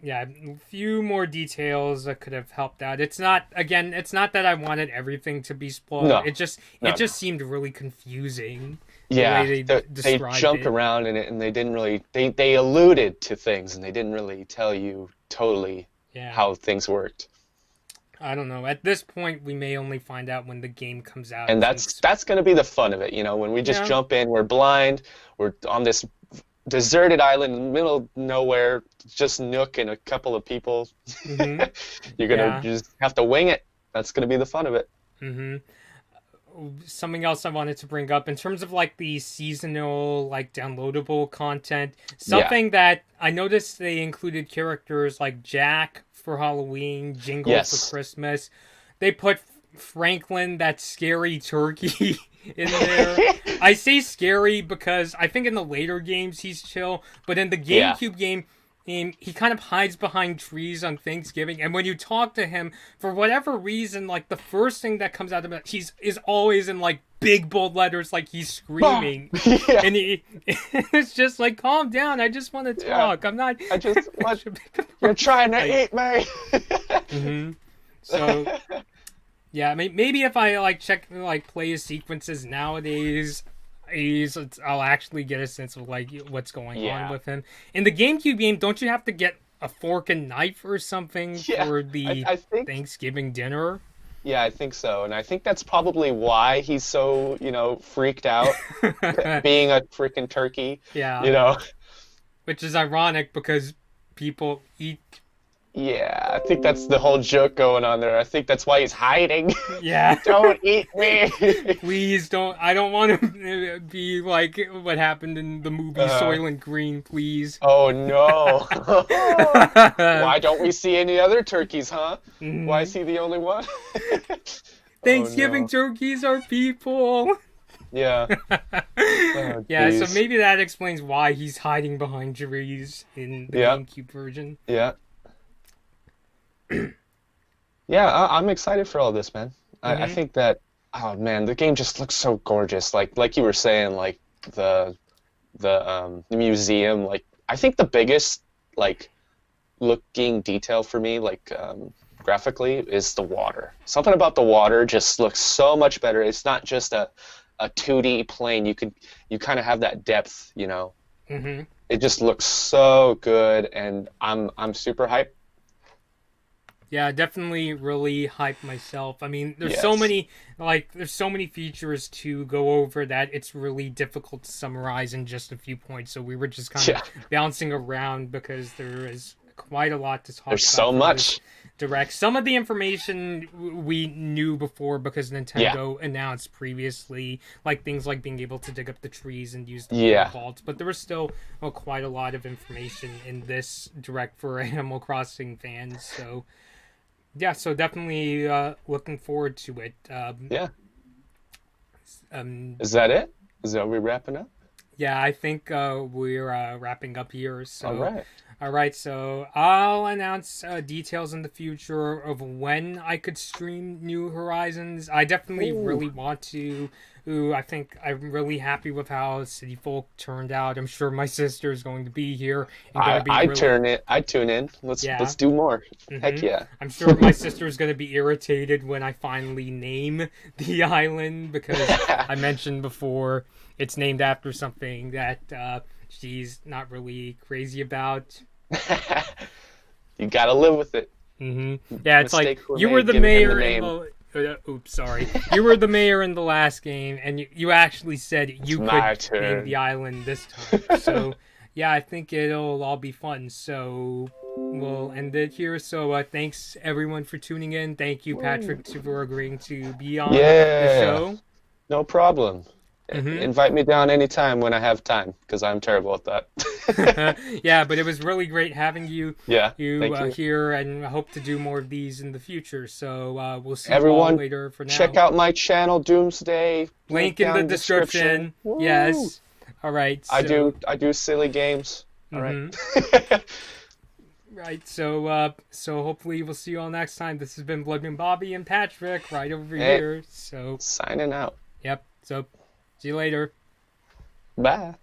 Yeah, a few more details that could have helped out. It's not that I wanted everything to be spoiled. No, It no, no. just seemed really confusing the Yeah, way they they described jumped it. around in it, and they didn't really. They alluded to things, and they didn't really tell you totally Yeah. how things worked. I don't know. At this point, we may only find out when the game comes out. And that's going to be the fun of it, when we just Yeah. jump in, we're blind, we're on this deserted island in the middle of nowhere, just Nook and a couple of people. Mm-hmm. You're gonna Yeah. just have to wing it. That's gonna be the fun of it. Mm-hmm. Something else I wanted to bring up in terms of like the seasonal, like downloadable content. Yeah. Something that I noticed they included characters like Jack for Halloween, Jingle for Yes. Christmas. They put Franklin, that scary turkey, in there. I say scary because I think in the later games he's chill, but in the Yeah. GameCube game, he kind of hides behind trees on Thanksgiving, and when you talk to him, for whatever reason, like the first thing that comes out of him, is always in like big bold letters, like he's screaming, Yeah. and it's just like, calm down, I just want to Yeah. talk. I'm not. I just want you're trying to eat me. Mm-hmm. So yeah, maybe if I like play his sequences nowadays, I'll actually get a sense of like what's going on Yeah. with him. In the GameCube game, don't you have to get a fork and knife or something Yeah. for the I think Thanksgiving dinner? Yeah, I think so. And I think that's probably why he's so, freaked out being a freaking turkey, Yeah, you know. which is ironic because people eat. Yeah, I think that's the whole joke going on there. I think that's why he's hiding. Yeah. Don't eat me. Please don't. I don't want to be like what happened in the movie Soylent Green. Please. Oh no. Why don't we see any other turkeys, huh? Mhm. Why is he the only one? Thanksgiving Oh, no. turkeys are people. Yeah. Oh, Yeah, so geez. maybe that explains why he's hiding behind trees in the Yeah. GameCube version. Yeah. Yeah, I'm excited for all this, man. I Mhm. think that, oh man, the game just looks so gorgeous. Like you were saying, like the the museum. Like I think the biggest like looking detail for me, like graphically, is the water. Something about the water just looks so much better. It's not just a 2D plane. You kind of have that depth, Mhm. It just looks so good, and I'm super hyped. Yeah, definitely really hyped myself. I mean, Yes. there's so many features to go over that it's really difficult to summarize in just a few points. So we were just kind of Yeah. bouncing around because there is quite a lot to talk There's about so for much. this direct. Some of the information we knew before because Nintendo announced previously, like things like being able to dig up the trees and use the Yeah. vaults. But there was still quite a lot of information in this direct for Animal Crossing fans. So yeah, so definitely looking forward to it. Yeah. Um, Is that it? Is that we wrapping up? yeah, I think we're wrapping up here. So, All right. all right. So I'll announce details in the future of when I could stream New Horizons. I definitely Ooh. really want to. Ooh, I think I'm really happy with how City Folk turned out. I'm sure my sister is going to be here and going to be I really. I tune in. Let's Yeah. let's do more. Heck Mhm. yeah. I'm sure my sister's going to be irritated when I finally name the island because I mentioned before it's named after something that she's not really crazy about. You gotta live with it. Yeah, it's like Mistakes were you were made the giving him the mayor in name. the Oops, sorry. You were the mayor in the last game, and you actually said you could name the island this time. So, yeah, I think it'll all be fun. So, we'll end it here. So, thanks everyone for tuning in. Thank you, Patrick, for agreeing to be on the show. No problem. Mm-hmm. Invite me down anytime when I have time, because I'm terrible at that. Yeah, but it was really great having you, you. Here, and I hope to do more of these in the future. So we'll see everyone, you all later. For now, check out my channel, Doomsday. Link in the description. Yes. All right. So... I do silly games. All right. Right. So hopefully we'll see you all next time. This has been Bloodman Bobby and Patrick right over here. So signing out. Yep. So see you later. Bye.